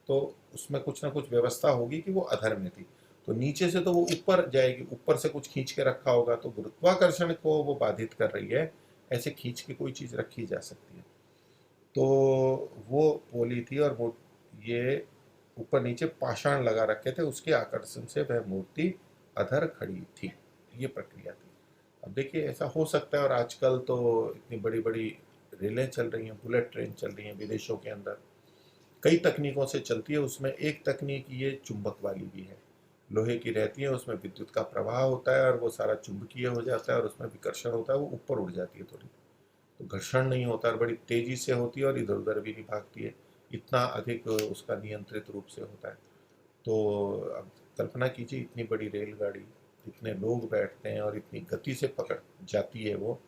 तो उसमें कुछ ना कुछ व्यवस्था होगी कि वो अधर में थी। तो नीचे से तो वो ऊपर जाएगी, ऊपर से कुछ खींच के रखा होगा, तो गुरुत्वाकर्षण को वो बाधित कर रही है, ऐसे खींच के कोई चीज रखी जा सकती है। तो वो पोली थी और वो ये ऊपर नीचे पाषाण लगा रखे थे, उसके आकर्षण से वह मूर्ति अधर खड़ी थी, ये प्रक्रिया थी। अब देखिए ऐसा हो सकता है, और आजकल तो इतनी बड़ी बड़ी रेलें चल रही हैं, बुलेट ट्रेन चल रही हैं विदेशों के अंदर, कई तकनीकों से चलती है। उसमें एक तकनीक ये चुंबक वाली भी है, लोहे की रहती है, उसमें विद्युत का प्रवाह होता है और वो सारा चुंबकीय हो जाता है और उसमें विकर्षण होता है, वो ऊपर उड़ जाती है थोड़ी, तो घर्षण नहीं होता और बड़ी तेजी से होती है और इधर उधर भी नहीं भागती है, इतना अधिक उसका नियंत्रित रूप से होता है। तो अब कल्पना कीजिए इतनी बड़ी रेलगाड़ी, इतने लोग बैठते हैं और इतनी गति से पकड़ जाती है वो,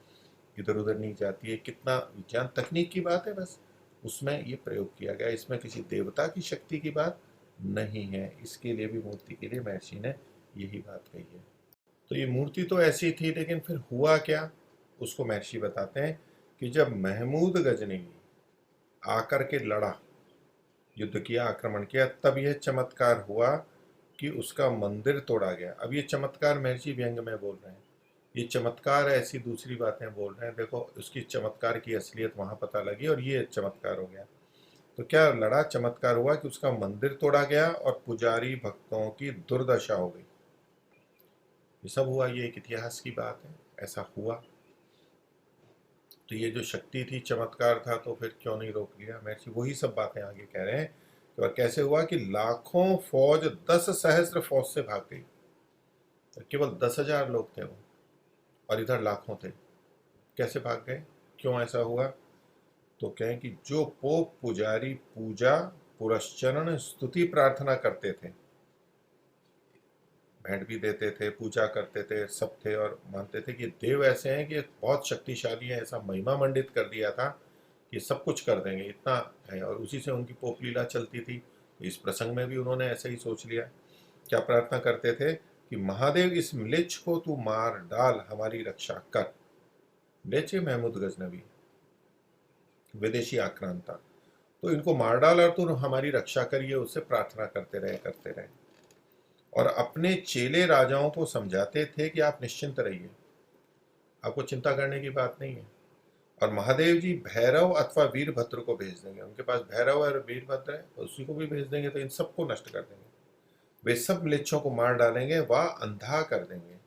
इधर उधर नहीं जाती है, कितना विज्ञान तकनीक की बात है बस, उसमें ये प्रयोग किया गया, इसमें किसी देवता की शक्ति की बात नहीं है। इसके लिए भी, मूर्ति के लिए महर्षि ने यही बात कही है। तो ये मूर्ति तो ऐसी थी, लेकिन फिर हुआ क्या, उसको महर्षि बताते हैं कि जब महमूद गजनवी आकर के लड़ा, युद्ध किया, आक्रमण किया, तब यह चमत्कार हुआ कि उसका मंदिर तोड़ा गया। अब ये चमत्कार महर्षि व्यंग में बोल रहे हैं, ये चमत्कार ऐसी दूसरी बातें बोल रहे हैं, देखो उसकी चमत्कार की असलियत वहां पता लगी और ये चमत्कार हो गया। तो क्या लड़ा, चमत्कार हुआ कि उसका मंदिर तोड़ा गया और पुजारी भक्तों की दुर्दशा हो गई। ये सब हुआ, ये एक इतिहास की बात है, ऐसा हुआ। तो ये जो शक्ति थी, चमत्कार था, तो फिर क्यों नहीं रोक लिया। महर्षि वही सब बातें आगे कह रहे हैं कि और कैसे हुआ कि लाखों फौज 10 सहस्त्र फौज से भाग गई, तो केवल 10,000 लोग थे वो और इधर लाखों थे, कैसे भाग गए, क्यों ऐसा हुआ। तो कहें कि जो पोप पुजारी पूजा पुरस्चरण स्तुति प्रार्थना करते थे, भेंट भी देते थे, पूजा करते थे, सब थे और मानते थे कि देव ऐसे हैं कि बहुत शक्तिशाली है, ऐसा महिमा मंडित कर दिया था कि सब कुछ कर देंगे, इतना है, और उसी से उनकी पोप लीला चलती थी। तो इस प्रसंग में भी उन्होंने ऐसे ही सोच लिया। क्या प्रार्थना करते थे कि महादेव इस म्लेच्छ को तू मार डाल, हमारी रक्षा कर। म्लेच्छ महमूद गजनवी विदेशी आक्रांता, तो इनको मार डाल और तू हमारी रक्षा करिए, उससे प्रार्थना करते रहे करते रहे। और अपने चेले राजाओं को समझाते थे कि आप निश्चिंत रहिए, आपको चिंता करने की बात नहीं है। और महादेव जी भैरव अथवा वीरभद्र को भेज देंगे, उनके पास भैरव और वीरभद्र है, तो उसी को भी भेज देंगे, तो इन सबको नष्ट कर देंगे, वे सब म्लेच्छों को मार डालेंगे, वह अंधा कर देंगे।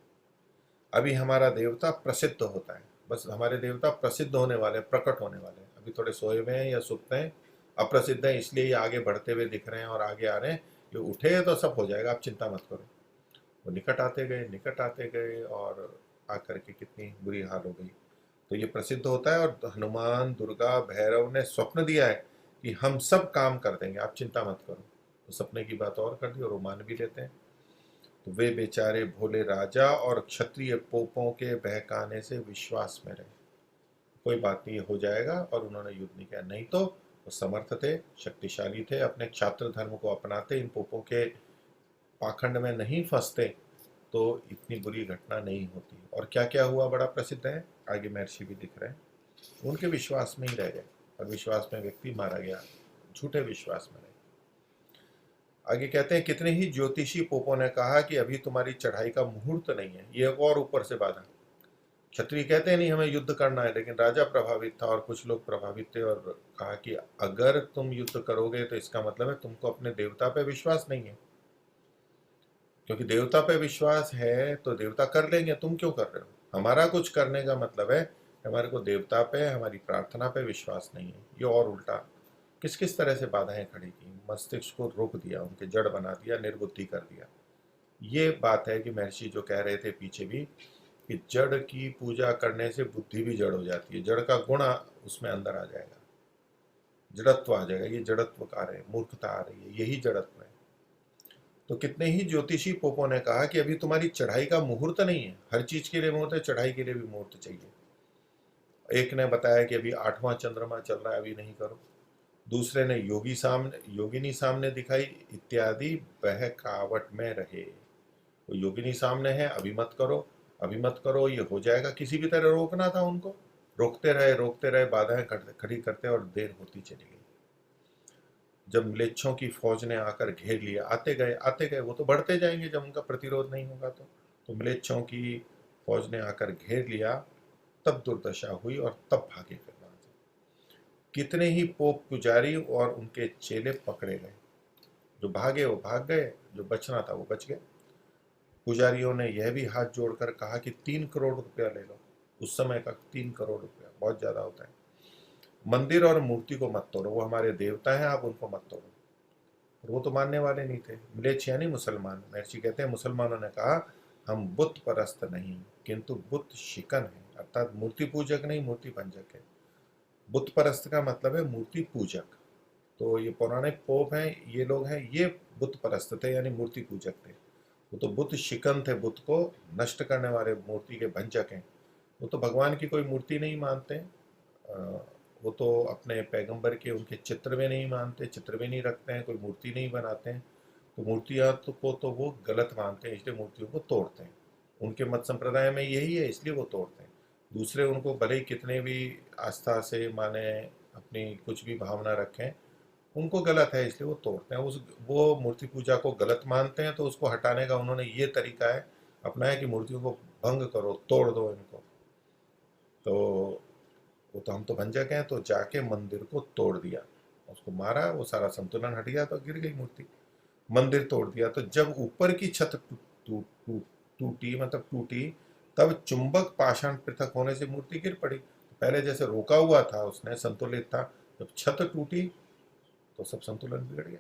अभी हमारा देवता प्रसिद्ध होता है, बस हमारे देवता प्रसिद्ध होने वाले, प्रकट होने वाले हैं, अभी थोड़े सोए हुए हैं या सुप्त हैं, अप्रसिद्ध हैं, इसलिए ये आगे बढ़ते हुए दिख रहे हैं और आगे आ रहे हैं। ये उठे तो सब हो जाएगा, आप चिंता मत करो। वो निकट आते गए, निकट आते गए, और आकर के कितनी बुरी हाल हो गई। तो ये प्रसिद्ध होता है और हनुमान, दुर्गा, भैरव ने स्वप्न दिया है कि हम सब काम कर देंगे, आप चिंता मत करो। तो सपने की बात और कर दी और वो मान भी लेते हैं। तो वे बेचारे भोले राजा और क्षत्रिय पोपों के बहकाने से विश्वास में रहे, कोई बात नहीं, हो जाएगा, और उन्होंने युद्ध नहीं किया। नहीं तो वो समर्थ थे, शक्तिशाली थे, अपने क्षात्र धर्म को अपनाते, इन पोपों के पाखंड में नहीं फंसते, तो इतनी बुरी घटना नहीं होती। और क्या क्या हुआ बड़ा प्रसिद्ध है, आगे महर्षि भी दिख रहे हैं। उनके विश्वास में ही रह गए और विश्वास में व्यक्ति मारा गया, झूठे विश्वास में रहे। आगे कहते हैं कितने ही ज्योतिषी पोपों ने कहा कि अभी तुम्हारी चढ़ाई का मुहूर्त नहीं है, ये एक और ऊपर से बाधा। क्षत्रिय कहते हैं नहीं हमें युद्ध करना है, लेकिन राजा प्रभावित था और कुछ लोग प्रभावित थे और कहा कि अगर तुम युद्ध करोगे तो इसका मतलब है तुमको अपने देवता पे विश्वास नहीं है, क्योंकि देवता पे विश्वास है तो देवता कर लेंगे, तुम क्यों कर रहे हो। हमारा कुछ करने का मतलब है हमारे को देवता पे, हमारी प्रार्थना पे विश्वास नहीं है। ये और उल्टा किस किस तरह से बाधाएं खड़ी की, मस्तिष्क को रोक दिया, उनके जड़ बना दिया, निर्बुद्धि कर दिया। ये बात है कि महर्षि जो कह रहे थे पीछे भी कि जड़ की पूजा करने से बुद्धि भी जड़ हो जाती है, जड़ का गुण उसमें अंदर आ जाएगा, जड़त्व आ जाएगा। ये जड़त्व कार्य है, मूर्खता आ रही है, यही जड़त्व है। तो कितने ही ज्योतिषी पोपों ने कहा कि अभी तुम्हारी चढ़ाई का मुहूर्त नहीं है, हर चीज के लिए मुहूर्त है, चढ़ाई के लिए भी मुहूर्त चाहिए। एक ने बताया कि अभी 8वां चंद्रमा चल रहा है, अभी नहीं करो। दूसरे ने योगिनी सामने दिखाई इत्यादि बहकावट में रहे। वो योगिनी सामने है, अभी मत करो, अभी मत करो, ये हो जाएगा, किसी भी तरह रोकना था उनको। रोकते रहे, बाधाएं खड़ी करते और देर होती चली गई। जब म्लेच्छों की फौज ने आकर घेर लिया, आते गए, वो तो बढ़ते जाएंगे जब उनका प्रतिरोध नहीं होगा। तो म्लेच्छों की फौज ने आकर घेर लिया, तब दुर्दशा हुई और तब भागे फिर वहां से। कितने ही पोप पुजारी और उनके चेले पकड़े गए, जो भागे वो भाग गए, जो बचना था वो बच गए। पुजारियों ने यह भी हाथ जोड़कर कहा कि 3 करोड़ रुपया ले लो। उस समय का 3 करोड़ रुपया बहुत ज्यादा होता है। मंदिर और मूर्ति को मत तोड़ो, वो हमारे देवता हैं, आप उनको मत तोड़ो। और वो तो मानने वाले नहीं थे, मिलेच्छ यानी मुसलमान। महर्षि कहते हैं मुसलमानों ने कहा हम बुत परस्त नहीं किंतु बुत शिकन है, अर्थात मूर्ति पूजक नहीं, मूर्ति भंजक है। बुत परस्त का मतलब है मूर्ति पूजक। तो ये पौराणिक पोप हैं, ये लोग हैं, ये बुत परस्त थे यानी मूर्ति पूजक थे। वो तो बुत शिकन थे, बुत को नष्ट करने वाले, मूर्ति के भंजक हैं। वो तो भगवान की कोई मूर्ति नहीं मानते। वो तो अपने पैगंबर के उनके चित्र में नहीं मानते, चित्र में नहीं रखते हैं, कोई मूर्ति नहीं बनाते हैं। तो मूर्तियाँ को तो वो गलत मानते हैं, इसलिए मूर्तियों को तोड़ते हैं। उनके मत संप्रदाय में यही है, इसलिए वो तोड़ते हैं। दूसरे उनको भले ही कितने भी आस्था से माने, अपनी कुछ भी भावना रखें, उनको गलत है इसलिए वो तोड़ते हैं। उस वो मूर्ति पूजा को गलत मानते हैं, तो उसको हटाने का उन्होंने ये तरीका है अपनाया कि मूर्तियों को भंग करो, तोड़ दो इनको। तो वो तो हम तो भंजक हैं, तो जाके मंदिर को तोड़ दिया, उसको मारा, वो सारा संतुलन हट गया तो गिर गई मूर्ति। मंदिर तोड़ दिया, तो जब ऊपर की छत टूटी, मतलब टूटी, तब चुंबक पाषाण पृथक होने से मूर्ति गिर पड़ी। पहले जैसे रोका हुआ था उसने, संतुलित था, जब छत टूटी तो सब संतुलन बिगड़ गया।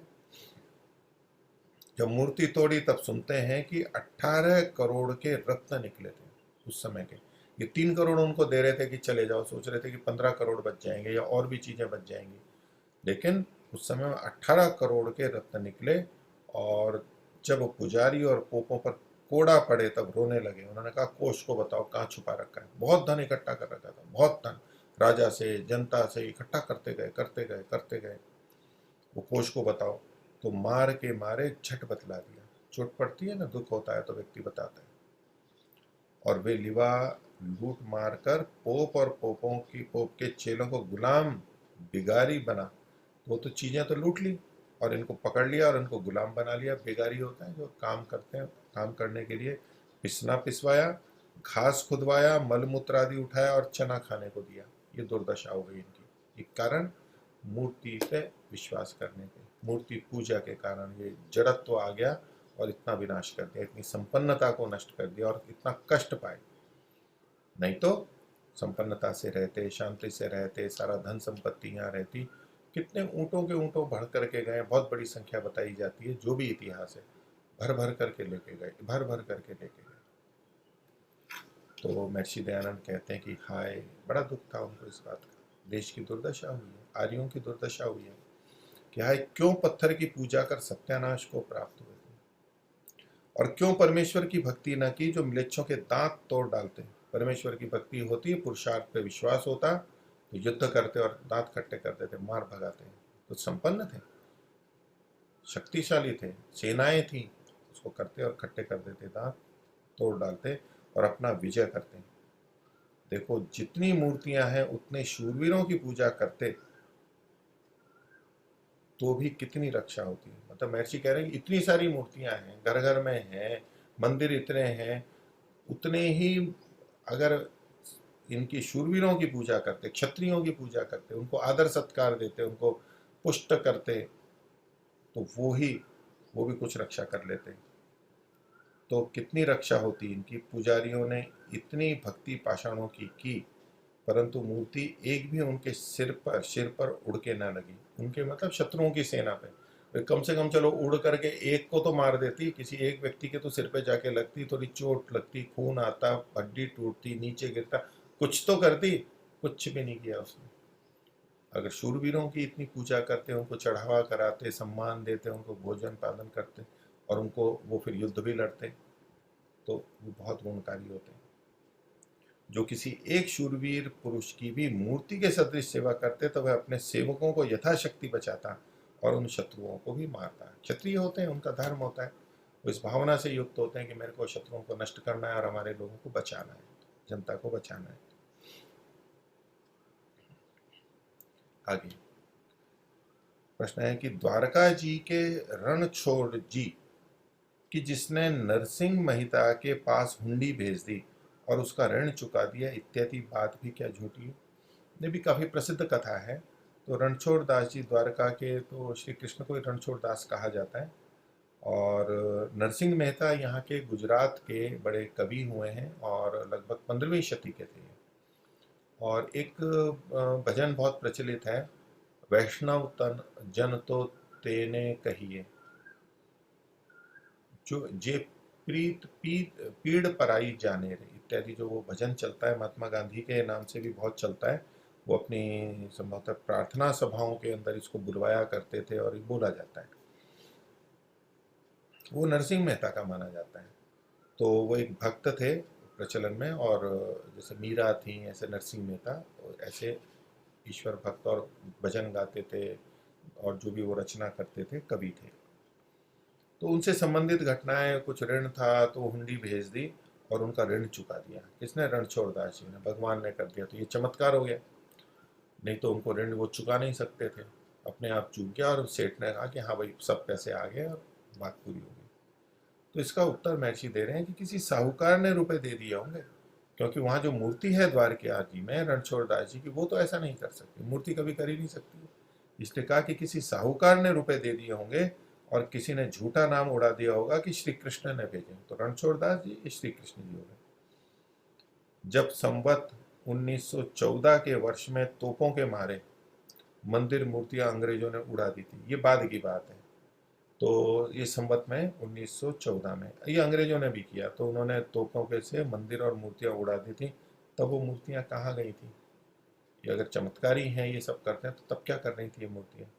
जब मूर्ति तोड़ी तब सुनते हैं कि 18 करोड़ के रत्न निकले थे उस समय के। ये 3 करोड़ उनको दे रहे थे कि चले जाओ, सोच रहे थे कि 15 करोड़ बच जाएंगे या और भी चीजें बच जाएंगी, लेकिन उस समय में 18 करोड़ के रत्न निकले। और जब पुजारी और पोपों पर कोड़ा पड़े तब रोने लगे। उन्होंने कहा कोष को बताओ कहाँ छुपा रखा है। बहुत धन इकट्ठा कर रखा था, बहुत धन, राजा से जनता से इकट्ठा करते गए करते गए करते गए, वो कोष को बताओ। तो मार के मारे झट बतला दिया। चोट पड़ती है ना, दुख होता है तो व्यक्ति बताता है। और वे लिवा लूट मार कर पोप और पोप के चेलों को गुलाम बिगारी बना। वो तो चीजें तो लूट ली और इनको पकड़ लिया और इनको गुलाम बना लिया। बिगारी होता है जो काम करते हैं, काम करने के लिए पिसना पिसवाया, घास खुदवाया, मलमूत्र आदि उठाया और चना खाने को दिया। ये दुर्दशा हो गई इनकी। एक कारण मूर्ति पे विश्वास करने के, मूर्ति पूजा के कारण ये जड़त्व आ गया और इतना विनाश कर दिया, इतनी संपन्नता को नष्ट कर दिया और इतना कष्ट पाए। नहीं तो संपन्नता से रहते, शांति से रहते, सारा धन संपत्ति यहाँ रहती। कितने ऊँटों के ऊँटों भर करके गए, बहुत बड़ी संख्या बताई जाती है, जो भी इतिहास है, भर भर करके लेके गए, भर भर करके लेके गए। तो महर्षि दयानंद कहते हैं कि हाय, बड़ा दुख था उनको इस बात का। देश की दुर्दशा हुई है, आर्यों की दुर्दशा हुई है कि हाय क्यों पत्थर की पूजा कर सत्यानाश को प्राप्त हुए थे, और क्यों परमेश्वर की भक्ति न की जो म्लेच्छों के दांत तोड़ डालते हैं। परमेश्वर की भक्ति होती, पुरुषार्थ पे विश्वास होता, तो युद्ध करते और दांत खट्टे कर देते, मार भगाते हैं। तो संपन्न थे, शक्तिशाली थे, सेनाएं थी, उसको करते और खट्टे कर देते, दांत तोड़ डालते और अपना विजय करते। देखो जितनी मूर्तियां हैं उतने शूरवीरों की पूजा करते तो भी कितनी रक्षा होती है। मतलब महर्षि कह रहे हैं इतनी सारी मूर्तियां हैं, घर घर में हैं, मंदिर इतने हैं, उतने ही अगर इनकी शूरवीरों की पूजा करते, क्षत्रियों की पूजा करते, उनको आदर सत्कार देते, उनको पुष्ट करते, तो वो भी कुछ रक्षा कर लेते। तो कितनी रक्षा होती इनकी। पुजारियों ने इतनी भक्ति पाषाणों की परंतु मूर्ति एक भी उनके सिर पर उड़ के ना लगी। उनके मतलब शत्रुओं की सेना पे वे कम से कम चलो उड़ करके एक को तो मार देती, किसी एक व्यक्ति के तो सिर पे जाके लगती, थोड़ी चोट लगती, खून आता, हड्डी टूटती, नीचे गिरता, कुछ तो करती, कुछ भी नहीं किया उसने। अगर शूरवीरों की इतनी पूजा करते, उनको चढ़ावा कराते, सम्मान देते, उनको भोजन पालन करते और उनको वो फिर युद्ध भी लड़ते, तो वो बहुत गुणकारी होते हैं। जो किसी एक शूरवीर पुरुष की भी मूर्ति के सदृश सेवा करते तो वह अपने सेवकों को यथाशक्ति बचाता और उन शत्रुओं को भी मारता। क्षत्रिय होते हैं, उनका धर्म होता है, वो इस भावना से युक्त होते हैं कि मेरे को शत्रुओं को नष्ट करना है और हमारे लोगों को बचाना है, जनता को बचाना है। आगे प्रश्न है कि द्वारका जी के रणछोड़ जी कि जिसने नरसिंह मेहता के पास हुंडी भेज दी और उसका ऋण चुका दिया इत्यादि बात भी क्या झूठी है। ये भी काफी प्रसिद्ध कथा है। तो रणछोड़ दास जी द्वारका के, तो श्री कृष्ण को रणछोड़ दास कहा जाता है। और नरसिंह मेहता यहाँ के गुजरात के बड़े कवि हुए हैं और लगभग 15वीं शती के थे। और एक भजन बहुत प्रचलित है, वैष्णव तन जन तो तेने कहिए, जो जे प्रीत पीत पीड़ पराई जाने रे इत्यादि, जो वो भजन चलता है महात्मा गांधी के नाम से भी बहुत चलता है। वो अपनी संभवतः प्रार्थना सभाओं के अंदर इसको बुलवाया करते थे और ये बोला जाता है। वो नरसिंह मेहता का माना जाता है। तो वो एक भक्त थे प्रचलन में, और जैसे मीरा थी ऐसे नरसिंह मेहता ऐसे ईश्वर भक्त और भजन गाते थे, और जो भी वो रचना करते थे कवि थे। तो उनसे संबंधित घटनाएं, कुछ ऋण था तो हुंडी भेज दी और उनका ऋण चुका दिया। किसने? रणछोड़ दास जी ने, भगवान ने कर दिया। तो ये चमत्कार हो गया, नहीं तो उनको ऋण वो चुका नहीं सकते थे। अपने आप चूक गया और सेठ ने कहा कि हाँ भाई सब पैसे आ गए और बात पूरी हो गई। तो इसका उत्तर महर्षि दे रहे हैं कि किसी साहूकार ने रुपए दे दिए होंगे, क्योंकि वहां जो मूर्ति है द्वारका जी में रणछोड़ दास जी की, वो तो ऐसा नहीं कर सकती, मूर्ति कभी कर ही नहीं सकती। इसलिए कहा कि किसी साहूकार ने रुपए दे दिए होंगे और किसी ने झूठा नाम उड़ा दिया होगा कि श्री कृष्ण ने भेजे। तो रणछोड़ दास जी ये श्री कृष्ण जी हो गए। जब संवत 1914 के वर्ष में तोपों के मारे मंदिर मूर्तियां अंग्रेजों ने उड़ा दी थी, ये बाद की बात है। तो ये संवत में 1914 में ये अंग्रेजों ने भी किया, तो उन्होंने तोपों के से मंदिर और मूर्तियां उड़ा दी थी। तब वो मूर्तियां कहाँ गई थी? ये अगर चमत्कारी हैं, ये सब करते हैं, तो तब क्या कर रही थी ये मूर्तियां?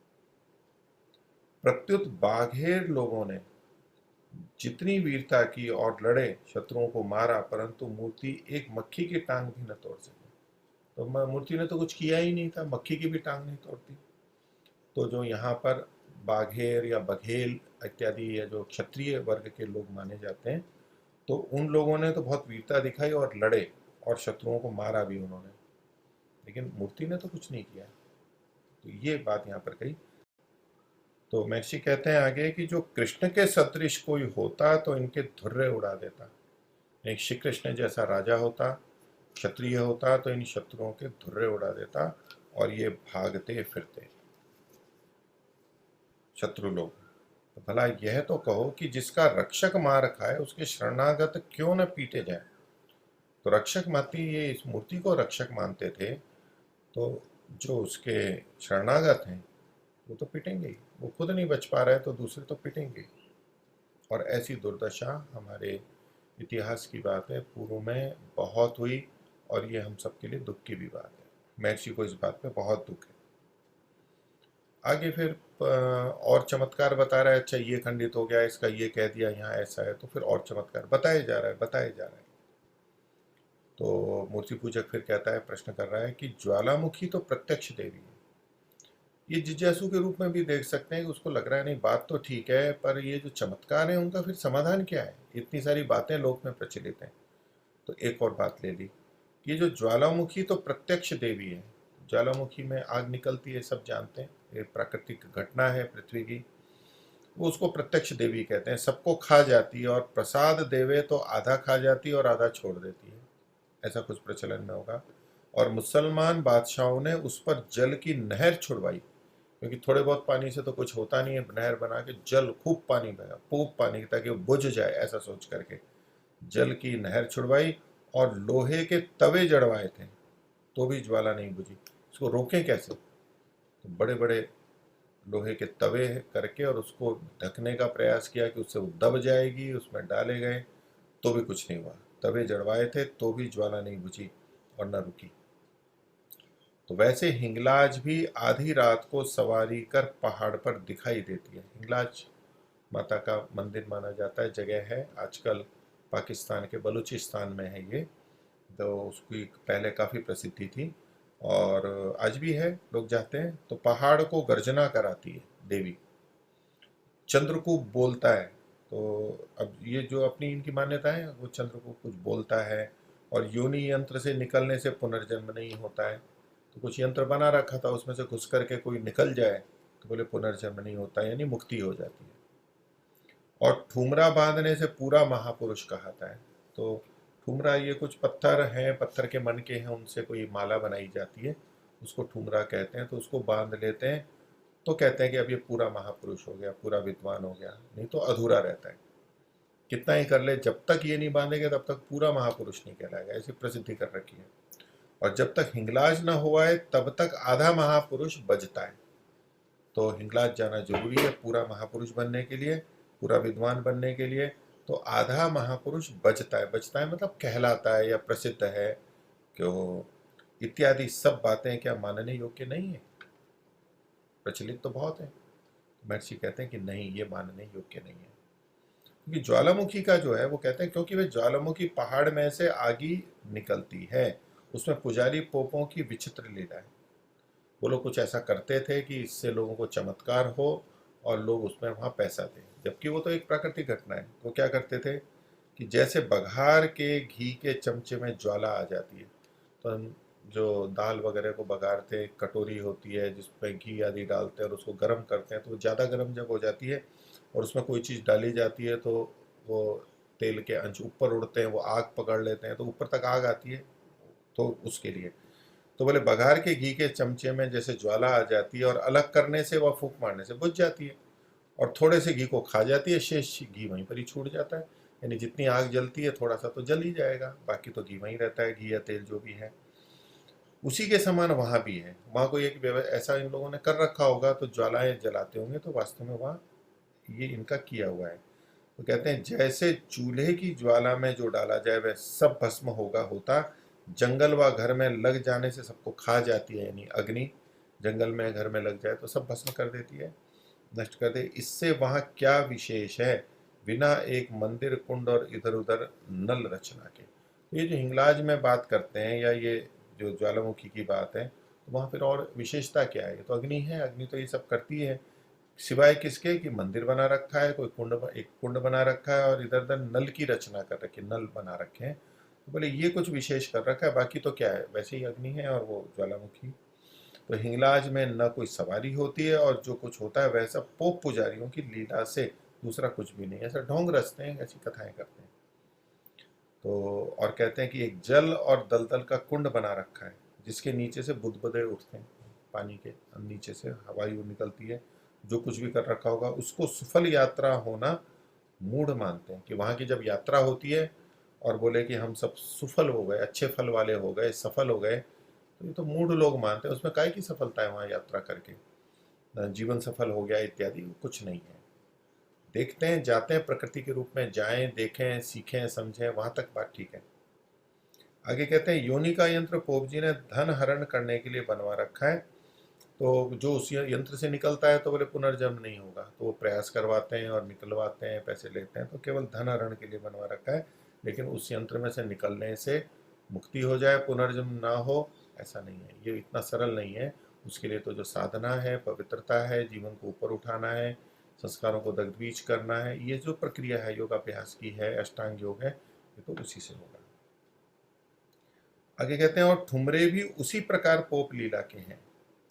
प्रत्युत बाघेर लोगों ने जितनी वीरता की और लड़े, शत्रुओं को मारा, परंतु मूर्ति एक मक्खी की टांग भी न तोड़ सकी। तो मूर्ति ने तो कुछ किया ही नहीं था, मक्खी की भी टांग नहीं तोड़ती। तो जो यहाँ पर बाघेर या बघेल इत्यादि या जो क्षत्रिय वर्ग के लोग माने जाते हैं, तो उन लोगों ने तो बहुत वीरता दिखाई और लड़े और शत्रुओं को मारा भी उन्होंने, लेकिन मूर्ति ने तो कुछ नहीं किया। तो ये बात यहाँ पर कही। तो महर्षि कहते हैं आगे कि जो कृष्ण के सदृश कोई होता तो इनके धुर्रे उड़ा देता। एक श्री कृष्ण जैसा राजा होता, क्षत्रिय होता, तो इन शत्रुओं के धुर्रे उड़ा देता और ये भागते फिरते शत्रु लोग। तो भला यह तो कहो कि जिसका रक्षक मार खाए उसके शरणागत क्यों न पीटे जाए। तो रक्षक माती ये इस मूर्ति को रक्षक मानते थे, तो जो उसके शरणागत हैं वो तो पिटेंगे ही। वो खुद नहीं बच पा रहे तो दूसरे तो पिटेंगे। और ऐसी दुर्दशा हमारे इतिहास की बात है, पूर्व में बहुत हुई, और ये हम सबके लिए दुख की भी बात है। महर्षि को इस बात पे बहुत दुख है। आगे फिर और चमत्कार बता रहा है। अच्छा ये खंडित हो गया, इसका ये कह दिया, यहाँ ऐसा है, तो फिर और चमत्कार बताए जा रहा है, बताए जा रहा है। तो मूर्ति पूजक फिर कहता है, प्रश्न कर रहा है कि ज्वालामुखी तो प्रत्यक्ष देवी है। ये जिज्ञासु के रूप में भी देख सकते हैं कि उसको लग रहा है नहीं बात तो ठीक है, पर ये जो चमत्कार है उनका फिर समाधान क्या है? इतनी सारी बातें लोक में प्रचलित हैं। तो एक और बात ले ली, ये जो ज्वालामुखी तो प्रत्यक्ष देवी है। ज्वालामुखी में आग निकलती है, सब जानते हैं, ये प्राकृतिक घटना है पृथ्वी की। वो उसको प्रत्यक्ष देवी कहते हैं। सबको खा जाती है, और प्रसाद देवे तो आधा खा जाती है और आधा छोड़ देती है, ऐसा कुछ प्रचलन में होगा। और मुसलमान बादशाहों ने उस पर जल की नहर छुड़वाई, क्योंकि थोड़े बहुत पानी से तो कुछ होता नहीं है, नहर बना के जल खूब पानी बहा, खूब पानी, ताकि वो बुझ जाए, ऐसा सोच करके जल की नहर छुड़वाई। और लोहे के तवे जड़वाए थे तो भी ज्वाला नहीं बुझी। इसको रोकें कैसे? तो बड़े बड़े लोहे के तवे करके और उसको ढकने का प्रयास किया कि उससे वो दब जाएगी, उसमें डाले गए तो भी कुछ नहीं हुआ। तवे जड़वाए थे तो भी ज्वाला नहीं बुझी और न रुकी। तो वैसे हिंगलाज भी आधी रात को सवारी कर पहाड़ पर दिखाई देती है। हिंगलाज माता का मंदिर माना जाता है, जगह है, आजकल पाकिस्तान के बलूचिस्तान में है ये। तो उसकी पहले काफ़ी प्रसिद्धि थी और आज भी है, लोग जाते हैं। तो पहाड़ को गर्जना कराती है देवी, चंद्रकूप बोलता है। तो अब ये जो अपनी इनकी मान्यता है, वो चंद्रकूप कुछ बोलता है, और योनि यंत्र से निकलने से पुनर्जन्म नहीं होता है। तो कुछ यंत्र बना रखा था, उसमें से घुस करके कोई निकल जाए तो बोले पुनर्जन्म नहीं होता, यानी मुक्ति हो जाती है। और ठुमरा बांधने से पूरा महापुरुष कहता है। तो ठुमरा ये कुछ पत्थर हैं, पत्थर के मन के हैं, उनसे कोई माला बनाई जाती है, उसको ठुमरा कहते हैं। तो उसको बांध लेते हैं तो कहते हैं कि अब ये पूरा महापुरुष हो गया, पूरा विद्वान हो गया, नहीं तो अधूरा रहता है। कितना ही कर ले, जब तक ये नहीं बांधेगा तब तक पूरा महापुरुष नहीं कहलाएगा, ऐसी प्रसिद्धि कर रखी है। और जब तक हिंगलाज ना हुआ है तब तक आधा महापुरुष बचता है। तो हिंगलाज जाना जरूरी है पूरा महापुरुष बनने के लिए, पूरा विद्वान बनने के लिए। तो आधा महापुरुष बचता है मतलब कहलाता है या प्रसिद्ध है क्यों, इत्यादि सब बातें क्या मानने योग्य नहीं है? प्रचलित तो बहुत है। महर्षि कहते हैं कि नहीं, ये मानने योग्य नहीं है। क्योंकि ज्वालामुखी का जो है वो कहते हैं, क्योंकि वे ज्वालामुखी पहाड़ में से आगी निकलती है, उसमें पुजारी पोपों की विचित्र लीला है। वो लोग कुछ ऐसा करते थे कि इससे लोगों को चमत्कार हो और लोग उसमें वहाँ पैसा दें, जबकि वो तो एक प्राकृतिक घटना है। वो क्या करते थे कि जैसे बघार के घी के चमचे में ज्वाला आ जाती है, तो हम जो दाल वगैरह को बघारते, कटोरी होती है जिसमें घी आदि डालते हैं और उसको गर्म करते हैं, तो ज़्यादा गर्म जब हो जाती है और उसमें कोई चीज़ डाली जाती है तो वो तेल के अंश ऊपर उड़ते हैं, वो आग पकड़ लेते हैं, तो ऊपर तक आग आती है। तो उसके लिए तो बोले बघार के घी के चमचे में जैसे ज्वाला आ जाती है और अलग करने से व फूंक मारने से बुझ जाती है, और थोड़े से घी को खा जाती है, शेष घी वहीं पर ही छूट जाता है। यानी जितनी आग जलती है थोड़ा सा तो जल ही जाएगा, बाकी तो घी वहीं रहता है, घी या तेल जो भी है। उसी के समान वहाँ भी है, वहाँ कोई एक ऐसा इन लोगों ने कर रखा होगा तो ज्वालाएं जलाते होंगे, तो वास्तव में वहाँ ये इनका किया हुआ है। तो कहते हैं जैसे चूल्हे की ज्वाला में जो डाला जाए वह सब भस्म होता, जंगल व घर में लग जाने से सबको खा जाती है। यानी अग्नि जंगल में घर में लग जाए तो सब भस्म कर देती है, नष्ट कर दे। इससे वहाँ क्या विशेष है बिना एक मंदिर कुंड और इधर उधर नल रचना के? ये जो हिंगलाज में बात करते हैं या ये जो ज्वालामुखी की बात है, तो वहाँ फिर और विशेषता क्या है? ये तो अग्नि है, अग्नि तो ये सब करती है, सिवाय किसके कि मंदिर बना रखा है, कोई एक कुंड बना रखा है और इधर उधर नल की रचना कर रखी है, नल बना रखे हैं। तो बोले ये कुछ विशेष कर रखा है, बाकी तो क्या है, वैसे ही अग्नि है और वो ज्वालामुखी। तो हिंगलाज में न कोई सवारी होती है और जो कुछ होता है वह सब पोप पुजारियों की लीला से, दूसरा कुछ भी नहीं। ऐसा ढोंग रचते हैं, ऐसी कथाएं करते हैं। तो और कहते हैं कि एक जल और दलदल का कुंड बना रखा है जिसके नीचे से बुदबुदे उठते हैं, पानी के नीचे से हवाई निकलती है। जो कुछ भी कर रखा होगा उसको सुफल यात्रा होना मूढ़ मानते हैं, कि वहाँ की जब यात्रा होती है और बोले कि हम सब सुफल हो गए, अच्छे फल वाले हो गए, सफल हो गए, तो ये तो मूढ़ लोग मानते हैं। उसमें काय की सफलता है वहाँ यात्रा करके, जीवन सफल हो गया इत्यादि कुछ नहीं है। देखते हैं, जाते हैं, प्रकृति के रूप में जाएं, देखें, सीखें, समझें, वहां तक बात ठीक है। आगे कहते हैं योनि का यंत्र पोप जी ने धन हरण करने के लिए बनवा रखा है। तो जो उस यंत्र से निकलता है तो बोले पुनर्जन्म नहीं होगा, तो वो प्रयास करवाते हैं और निकलवाते हैं, पैसे लेते हैं, तो केवल धन हरण के लिए बनवा रखा है। लेकिन उस यंत्र में से निकलने से मुक्ति हो जाए, पुनर्जन्म ना हो, ऐसा नहीं है। ये इतना सरल नहीं है। उसके लिए तो जो साधना है, पवित्रता है, जीवन को ऊपर उठाना है, संस्कारों को दग्धबीज करना है, ये जो प्रक्रिया है योगाभ्यास की है, अष्टांग योग है, ये तो उसी से होगा। आगे कहते हैं और ठुमरे भी उसी प्रकार पोप लीला के हैं।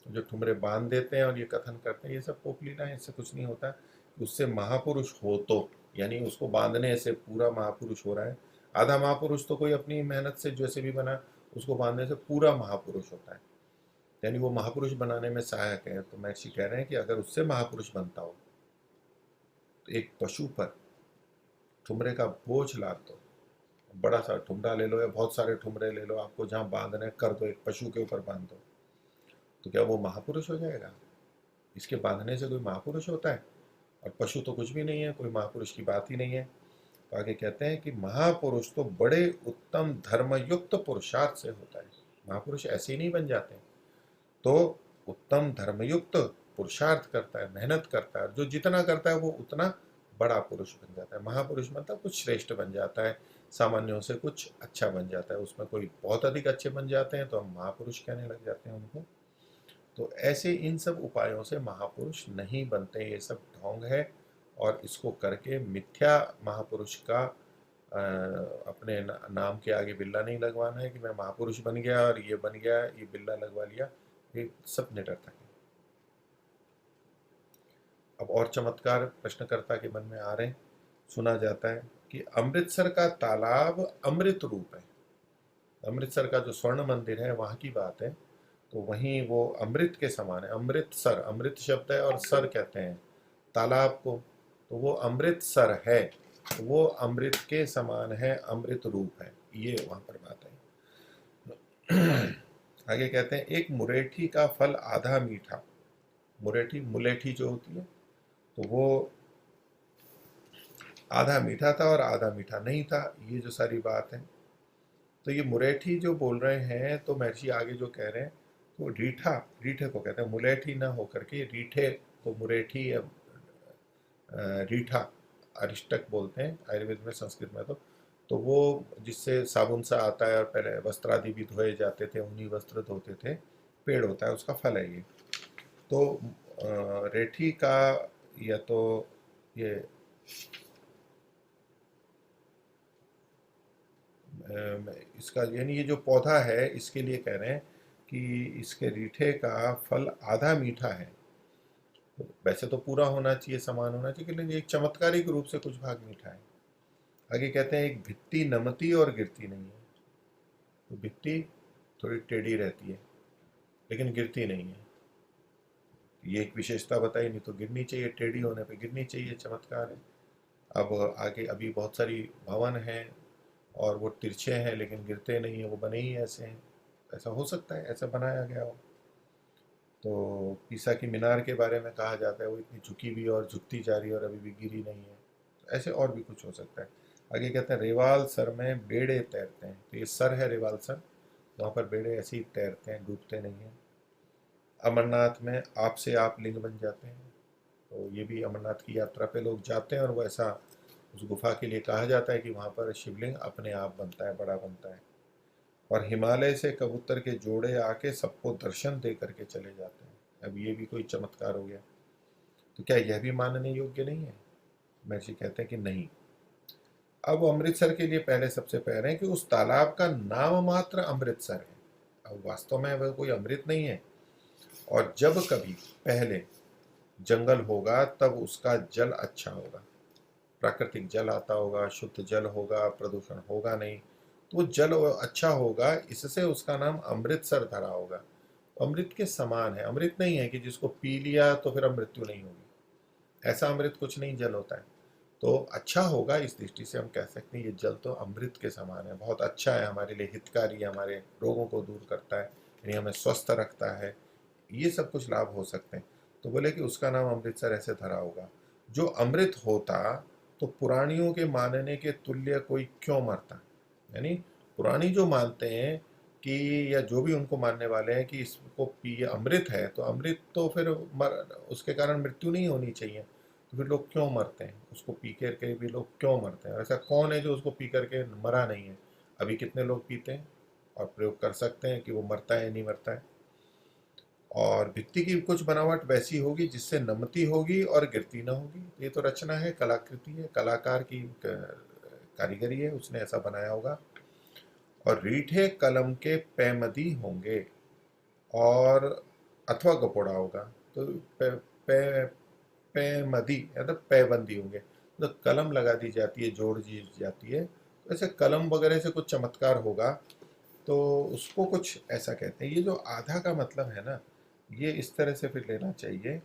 जो ठुमरे बांध देते हैं और ये कथन करते हैं, ये सब पोप लीला है, इससे कुछ नहीं होता। उससे महापुरुष हो तो, यानी उसको बांधने से पूरा महापुरुष हो रहा है। आधा महापुरुष तो कोई अपनी मेहनत से जैसे भी बना, उसको बांधने से पूरा महापुरुष होता है, यानी वो महापुरुष बनाने में सहायक है। तो महर्षि कह रहे हैं कि अगर उससे महापुरुष बनता हो तो एक पशु पर ठुमरे का बोझ लाद दो, बड़ा सा ठुमरा ले लो या बहुत सारे ठुमरे ले लो, आपको जहाँ बांधने कर दो, एक पशु के ऊपर बांध दो, तो क्या वो महापुरुष हो जाएगा? इसके बांधने से कोई महापुरुष होता है? और पशु तो कुछ भी नहीं है, कोई महापुरुष की बात ही नहीं है। तो आगे कहते हैं कि महापुरुष तो बड़े उत्तम धर्मयुक्त पुरुषार्थ से होता है। महापुरुष ऐसे ही नहीं बन जाते, तो उत्तम धर्मयुक्त पुरुषार्थ करता है, मेहनत करता है, जो जितना करता है वो उतना बड़ा पुरुष बन जाता है। महापुरुष मतलब कुछ श्रेष्ठ बन जाता है, सामान्यों से कुछ अच्छा बन जाता है। उसमें कोई बहुत अधिक अच्छे बन जाते हैं तो हम महापुरुष कहने लग जाते हैं उनको। तो ऐसे इन सब उपायों से महापुरुष नहीं बनते, ये सब ढोंग है। और इसको करके मिथ्या महापुरुष का अपने नाम के आगे बिल्ला नहीं लगवाना है कि मैं महापुरुष बन गया और ये बन गया, ये बिल्ला लगवा लिया, ये सब निरर्थक है। अब और चमत्कार प्रश्नकर्ता के मन में आ रहे हैं। सुना जाता है कि अमृतसर का तालाब अमृत रूप है। अमृतसर का जो स्वर्ण मंदिर है वहाँ की बात है। तो वहीं वो अमृत के समान है। अमृतसर, अमृत शब्द है और सर कहते हैं तालाब को, तो वो अमृतसर है, तो वो अमृत के समान है, अमृत रूप है, ये वहां पर बात है। आगे कहते हैं एक मुरेठी का फल आधा मीठा। मुरेठी, मुलेठी जो होती है, तो वो आधा मीठा था और आधा मीठा नहीं था, ये जो सारी बात है। तो ये मुरेठी जो बोल रहे हैं, तो महर्षि आगे जो कह रहे हैं, तो रीठा, रीठे को कहते हैं, मुलेठी ना होकर के रीठे को मुरेठी या रीठा, अरिष्टक बोलते हैं आयुर्वेद में, संस्कृत में तो वो जिससे साबुन सा आता है और पहले वस्त्र आदि भी धोए जाते थे, ऊनी वस्त्र धोते थे, पेड़ होता है, उसका फल है ये। तो रेठी का, या तो ये इसका यानी ये जो पौधा है, इसके लिए कह रहे हैं कि इसके रीठे का फल आधा मीठा है। तो वैसे तो पूरा होना चाहिए, समान होना चाहिए, लेकिन एक चमत्कारिक रूप से कुछ भाग मीठा है। आगे कहते हैं एक भित्ती नमती और गिरती नहीं है। तो भित्ती थोड़ी टेढ़ी रहती है लेकिन गिरती नहीं है, ये एक विशेषता बताई, नहीं तो गिरनी चाहिए, टेढ़ी होने पे गिरनी चाहिए, चमत्कार है। अब आगे अभी बहुत सारी भवन हैं और वो तिरछे हैं लेकिन गिरते नहीं है, वो बने ही ऐसे हैं। ऐसा हो सकता है, ऐसा बनाया गया हो। तो पीसा की मीनार के बारे में कहा जाता है वो इतनी झुकी भी और झुकती जा रही है और अभी भी गिरी नहीं है। तो ऐसे और भी कुछ हो सकता है। आगे कहते हैं रेवाल सर में बेड़े तैरते हैं। तो ये सर है रेवाल सर, वहाँ पर बेड़े ऐसे ही तैरते हैं, डूबते नहीं हैं। अमरनाथ में आप से आप लिंग बन जाते हैं। तो ये भी अमरनाथ की यात्रा पे लोग जाते हैं और वो ऐसा, उस गुफा के लिए कहा जाता है कि वहाँ पर शिवलिंग अपने आप बनता है, बड़ा बनता है। और हिमालय से कबूतर के जोड़े आके सबको दर्शन दे करके चले जाते हैं। अब ये भी कोई चमत्कार हो गया, तो क्या यह भी मानने योग्य नहीं है? महर्षि कहते हैं कि नहीं। अब अमृतसर के लिए पहले सबसे पहले हैं कि उस तालाब का नाम मात्र अमृतसर है, अब वास्तव में वह कोई अमृत नहीं है। और जब कभी पहले जंगल होगा तब उसका जल अच्छा होगा, प्राकृतिक जल आता होगा, शुद्ध जल होगा, प्रदूषण होगा नहीं, तो वो जल अच्छा होगा, इससे उसका नाम अमृतसर धरा होगा। अमृत के समान है, अमृत नहीं है कि जिसको पी लिया तो फिर मृत्यु नहीं होगी, ऐसा अमृत कुछ नहीं, जल होता है। तो अच्छा होगा, इस दृष्टि से हम कह सकते हैं ये जल तो अमृत के समान है, बहुत अच्छा है, हमारे लिए हितकारी है, हमारे रोगों को दूर करता है, यानी हमें स्वस्थ रखता है, ये सब कुछ लाभ हो सकते हैं। तो बोले कि उसका नाम अमृतसर ऐसे धरा होगा। जो अमृत होता तो पुराणियों के मानने के तुल्य कोई क्यों मरता? यानी पुरानी जो मानते हैं कि, या जो भी उनको मानने वाले हैं कि इसको पिए, अमृत है तो अमृत तो फिर उसके कारण मृत्यु नहीं होनी चाहिए, तो फिर लोग क्यों मरते हैं? उसको पी करके भी लोग क्यों मरते हैं? और ऐसा कौन है जो उसको पी करके मरा नहीं है? अभी कितने लोग पीते हैं और प्रयोग कर सकते हैं कि वो मरता है नहीं मरता है। और भित्ति की कुछ बनावट वैसी होगी जिससे नमती होगी और गिरती ना होगी। ये तो रचना है, कलाकृति है, कलाकार की कारीगरी है, उसने ऐसा बनाया होगा। और रीठे कलम के पैमदी होंगे और अथवा कपोड़ा होगा। तो पे, पे, पैमदी मतलब पैबंदी होंगे, तो कलम लगा दी जाती है, जोड़ दी जाती है, तो ऐसे कलम वगैरह से कुछ चमत्कार होगा, तो उसको कुछ ऐसा कहते हैं। ये जो आधा का मतलब है ना, ये इस तरह से फिर लेना चाहिए,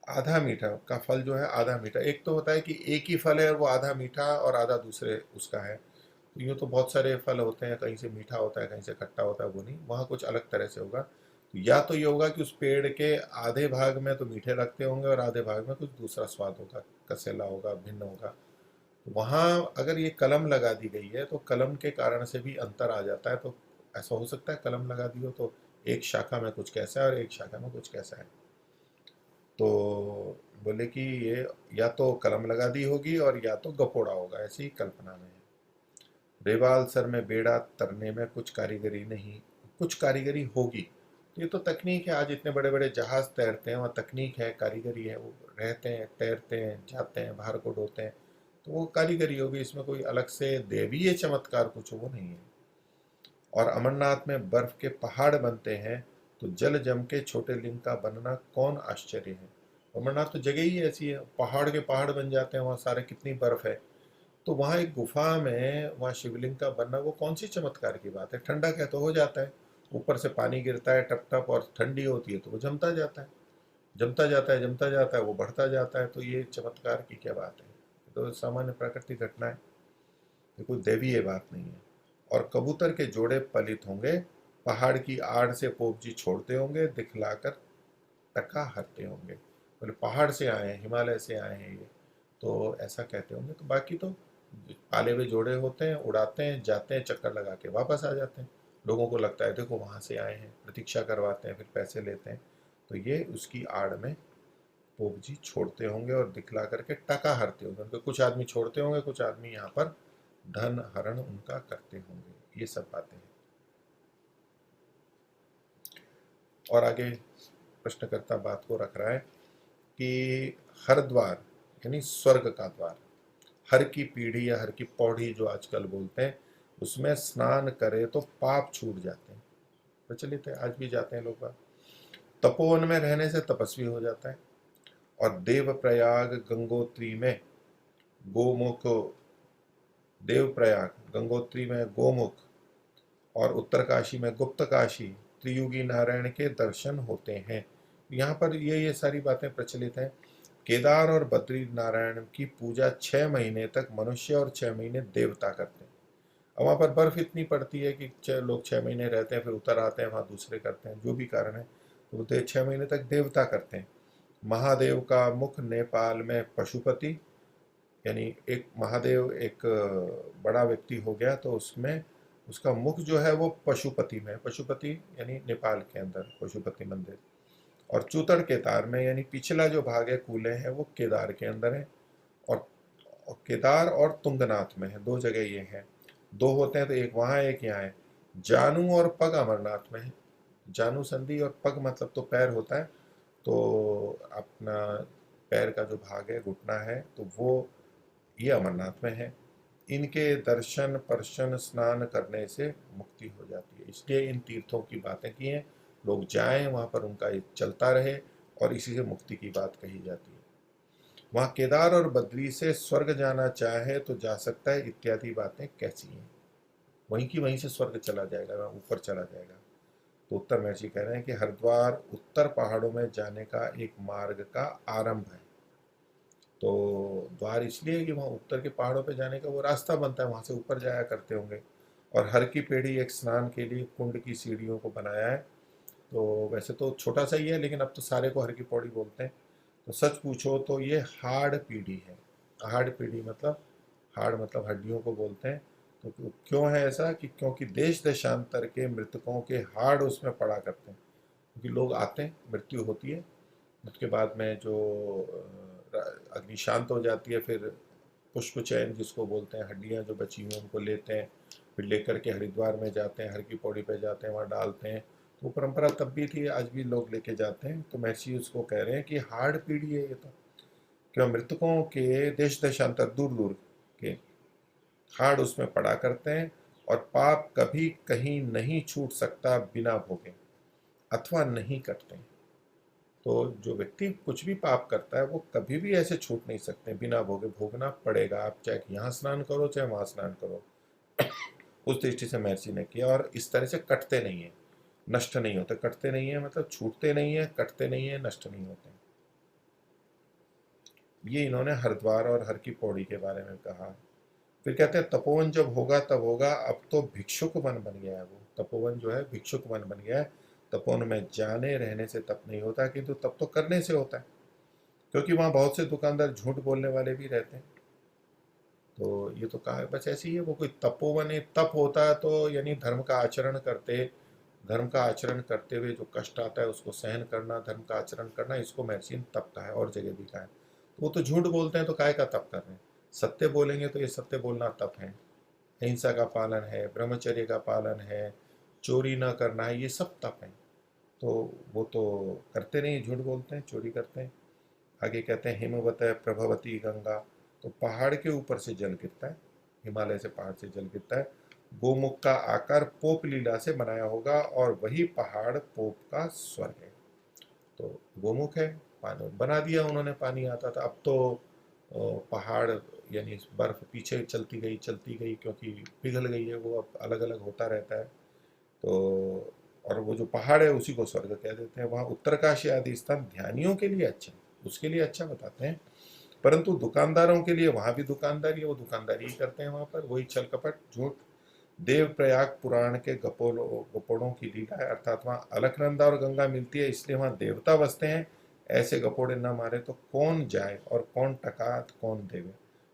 आधा मीठा का फल जो है आधा मीठा। एक तो होता है कि एक ही फल है और वो आधा मीठा और आधा दूसरे उसका है, तो यूँ तो बहुत सारे फल होते हैं, कहीं से मीठा होता है, कहीं से खट्टा होता है, वो नहीं, वहाँ कुछ अलग तरह से होगा। तो या तो ये होगा कि उस पेड़ के आधे भाग में तो मीठे लगते होंगे और आधे भाग में कुछ दूसरा स्वाद होगा, कसेला होगा, भिन्न होगा। तो वहाँ अगर ये कलम लगा दी गई है तो कलम के कारण से भी अंतर आ जाता है। तो ऐसा हो सकता है कलम लगा दी हो तो एक शाखा में कुछ कैसा है और एक शाखा में कुछ कैसा है। तो बोले कि ये या तो कलम लगा दी होगी और या तो गपोड़ा होगा, ऐसी ही कल्पना में है। रेवाल सर में बेड़ा तरने में कुछ कारीगरी नहीं, कुछ कारीगरी होगी। तो ये तो तकनीक है, आज इतने बड़े बड़े जहाज तैरते हैं, वहाँ तकनीक है, कारीगरी है, वो रहते हैं, तैरते हैं, जाते हैं, बाहर को ढोते हैं, तो वो कारीगरी होगी, इसमें कोई अलग से देवीय चमत्कार कुछ वो नहीं है। और अमरनाथ में बर्फ के पहाड़ बनते हैं, तो जल जम के छोटे लिंग का बनना कौन आश्चर्य है? अमरनाथ तो जगह ही ऐसी है, पहाड़ के पहाड़ बन जाते हैं वहाँ सारे, कितनी बर्फ है। तो वहाँ एक गुफा में वहाँ शिवलिंग का बनना वो कौन सी चमत्कार की बात है? ठंडा क्या तो हो जाता है, ऊपर से पानी गिरता है टप टप और ठंडी होती है तो वो जमता जाता है, जमता जाता है, जमता जाता है, वो बढ़ता जाता है। तो ये चमत्कार की क्या बात है? ये तो सामान्य प्राकृतिक घटना है, ये कोई दैवीय बात नहीं है। और कबूतर के जोड़े पलित होंगे, पहाड़ की आड़ से पोप जी छोड़ते होंगे, दिखलाकर टका हरते होंगे। बोले पहाड़ से आए हैं, हिमालय से आए हैं ये, तो ऐसा कहते होंगे। तो बाकी तो पाले हुए जोड़े होते हैं, उड़ाते हैं, जाते हैं, चक्कर लगा के वापस आ जाते हैं। लोगों को लगता है देखो वहाँ से आए हैं, प्रतीक्षा करवाते हैं, फिर पैसे लेते हैं। तो ये उसकी आड़ में पोप जी छोड़ते होंगे और दिखला करके टका हरते होंगे। उनके कुछ आदमी छोड़ते होंगे, कुछ आदमी यहाँ पर धन हरण उनका करते होंगे। ये सब बातें हैं। और आगे प्रश्नकर्ता बात को रख रहा है कि हरद्वार यानी स्वर्ग का द्वार, हर की पीढ़ी या हर की पौड़ी जो आजकल बोलते हैं, उसमें स्नान करे तो पाप छूट जाते हैं। प्रचलित है, आज भी जाते हैं लोग बाग। तपोवन में रहने से तपस्वी हो जाता है। और देवप्रयाग गंगोत्री में गोमुख, देवप्रयाग गंगोत्री में गोमुख और उत्तरकाशी में गुप्तकाशी त्रियुगी नारायण के दर्शन होते हैं। यहाँ पर ये सारी बातें प्रचलित हैं। केदार और बद्री नारायण की पूजा 6 महीने तक मनुष्य और 6 महीने देवता करते हैं। अब वहाँ पर बर्फ इतनी पड़ती है कि लोग 6 महीने रहते हैं, फिर उतर आते हैं, वहाँ दूसरे करते हैं, जो भी कारण है। तो वो 6 महीने तक देवता करते हैं। महादेव का मुख नेपाल में पशुपति, यानी एक महादेव एक बड़ा व्यक्ति हो गया तो उसमें उसका मुख जो है वो पशुपति में, पशुपति यानी नेपाल के अंदर पशुपति मंदिर। और चूतड़ केदार में, यानी पिछला जो भाग है कूले है वो केदार के अंदर है। और केदार और तुंगनाथ में है, 2 जगह ये है। 2 होते हैं तो एक वहाँ है एक यहाँ है। जानू और पग अमरनाथ में है। जानू संधि और पग मतलब तो पैर होता है, तो अपना पैर का जो भाग है घुटना है तो वो ये अमरनाथ में है। इनके दर्शन पर्शन स्नान करने से मुक्ति हो जाती है, इसलिए इन तीर्थों की बातें की हैं। लोग जाएं वहाँ पर, उनका ये चलता रहे और इसी से मुक्ति की बात कही जाती है। वहाँ केदार और बद्री से स्वर्ग जाना चाहे तो जा सकता है, इत्यादि बातें कैसी हैं। वहीं की वहीं से स्वर्ग चला जाएगा, वहाँ ऊपर चला जाएगा। तो उत्तर महर्षि कह रहे हैं कि हरिद्वार उत्तर पहाड़ों में जाने का एक मार्ग का आरंभ है। तो द्वार इसलिए कि वहाँ उत्तर के पहाड़ों पे जाने का वो रास्ता बनता है, वहाँ से ऊपर जाया करते होंगे। और हर की पेढ़ी एक स्नान के लिए कुंड की सीढ़ियों को बनाया है। तो वैसे तो छोटा सा ही है, लेकिन अब तो सारे को हर की पौड़ी बोलते हैं। तो सच पूछो तो ये हाड़ पीढ़ी है। हाड़ पीढ़ी मतलब, हाड़ मतलब हड्डियों को बोलते हैं। तो क्यों है ऐसा? कि क्योंकि देश देशांतर के मृतकों के हाड़ उसमें पड़ा करते हैं। क्योंकि लोग आते हैं, मृत्यु होती है, उसके बाद में जो अग्नि शांत हो जाती है, फिर पुष्प चयन जिसको बोलते हैं, हड्डियां जो बची हुई उनको लेते हैं, फिर लेकर के हरिद्वार में जाते हैं, हर की पौड़ी पे जाते हैं, वहाँ डालते हैं। तो वो परंपरा तब भी थी, आज भी लोग लेके जाते हैं। तो महर्षि उसको कह रहे हैं कि हाड़ पीढ़ी है ये तो। क्यों? मृतकों के देश देशांतर दूर दूर के हाड़ उसमें पड़ा करते हैं। और पाप कभी कहीं नहीं छूट सकता बिना भोगे, अथवा नहीं करते हैं। तो जो व्यक्ति कुछ भी पाप करता है वो कभी भी ऐसे छूट नहीं सकते, बिना भोगे भोगना पड़ेगा। आप चाहे यहाँ स्नान करो चाहे वहाँ स्नान करो। उस दृष्टि से महर्षि ने किया। और इस तरह से कटते नहीं है, नष्ट नहीं होते। कटते नहीं है मतलब छूटते नहीं है, कटते नहीं है, नष्ट नहीं होते। ये इन्होंने हरिद्वार और हर की पौड़ी के बारे में कहा। फिर कहते हैं तपोवन जब होगा तब होगा, अब तो भिक्षुक वन बन गया है। वो तपोवन जो है भिक्षुक वन बन गया है। तपोवन में जाने रहने से तप नहीं होता, किंतु तप तो करने से होता है, क्योंकि वहाँ बहुत से दुकानदार झूठ बोलने वाले भी रहते हैं। तो ये तो कहा है, बस ऐसे ही है। वो कोई तपोवन है, तप होता है तो यानी धर्म का आचरण करते, धर्म का आचरण करते हुए जो कष्ट आता है उसको सहन करना, धर्म का आचरण करना, इसको महर्षि ने तप कहा है। और जगह भी कहा है। तो वो तो झूठ बोलते हैं तो काय का तप कर रहे हैं? सत्य बोलेंगे तो ये सत्य बोलना तप है। अहिंसा का पालन है, ब्रह्मचर्य का पालन है, चोरी ना करना है, ये सब तप है। तो वो तो करते नहीं, झूठ बोलते हैं, चोरी करते हैं। आगे कहते हैं हिमवत प्रभवती गंगा, तो पहाड़ के ऊपर से जल गिरता है, हिमालय से पहाड़ से जल गिरता है। गोमुख का आकार पोप लीला से बनाया होगा और वही पहाड़ पोप का स्वर्ग है। तो गोमुख है, पानी बना दिया उन्होंने, पानी आता था। अब तो पहाड़ यानी बर्फ़ पीछे चलती गई क्योंकि पिघल गई है, वो अब अलग अलग होता रहता है। तो और वो जो पहाड़ है उसी को स्वर्ग कह देते हैं। वहाँ उत्तरकाशी आदि स्थान ध्यानियों के लिए अच्छा, उसके लिए अच्छा बताते हैं, परंतु दुकानदारों के लिए वहाँ भी दुकानदारी है, वो दुकानदारी ही करते हैं वहाँ पर, वही छल कपट झूठ। देवप्रयाग पुराण के गपोड़ों की लीला है, अर्थात वहाँ अलकनंदा और गंगा मिलती है, इसलिए वहाँ देवता बसते हैं। ऐसे गपोड़े न मारे तो कौन जाए, और कौन टका तो कौन देवे।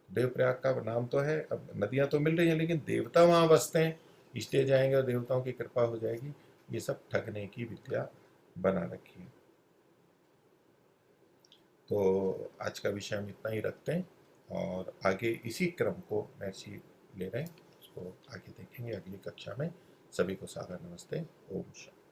देवप्रयाग का नाम तो है, अब नदियाँ तो मिल रही हैं लेकिन देवता वहाँ बसते हैं, इसलिए जाएंगे और देवताओं की कृपा हो जाएगी। ये सब ठगने की विद्या बना रखी है। तो आज का विषय हम इतना ही रखते हैं, और आगे इसी क्रम को महर्षि ले रहे हैं, उसको आगे देखेंगे अगली कक्षा में। सभी को सादर नमस्ते। ओम शांति।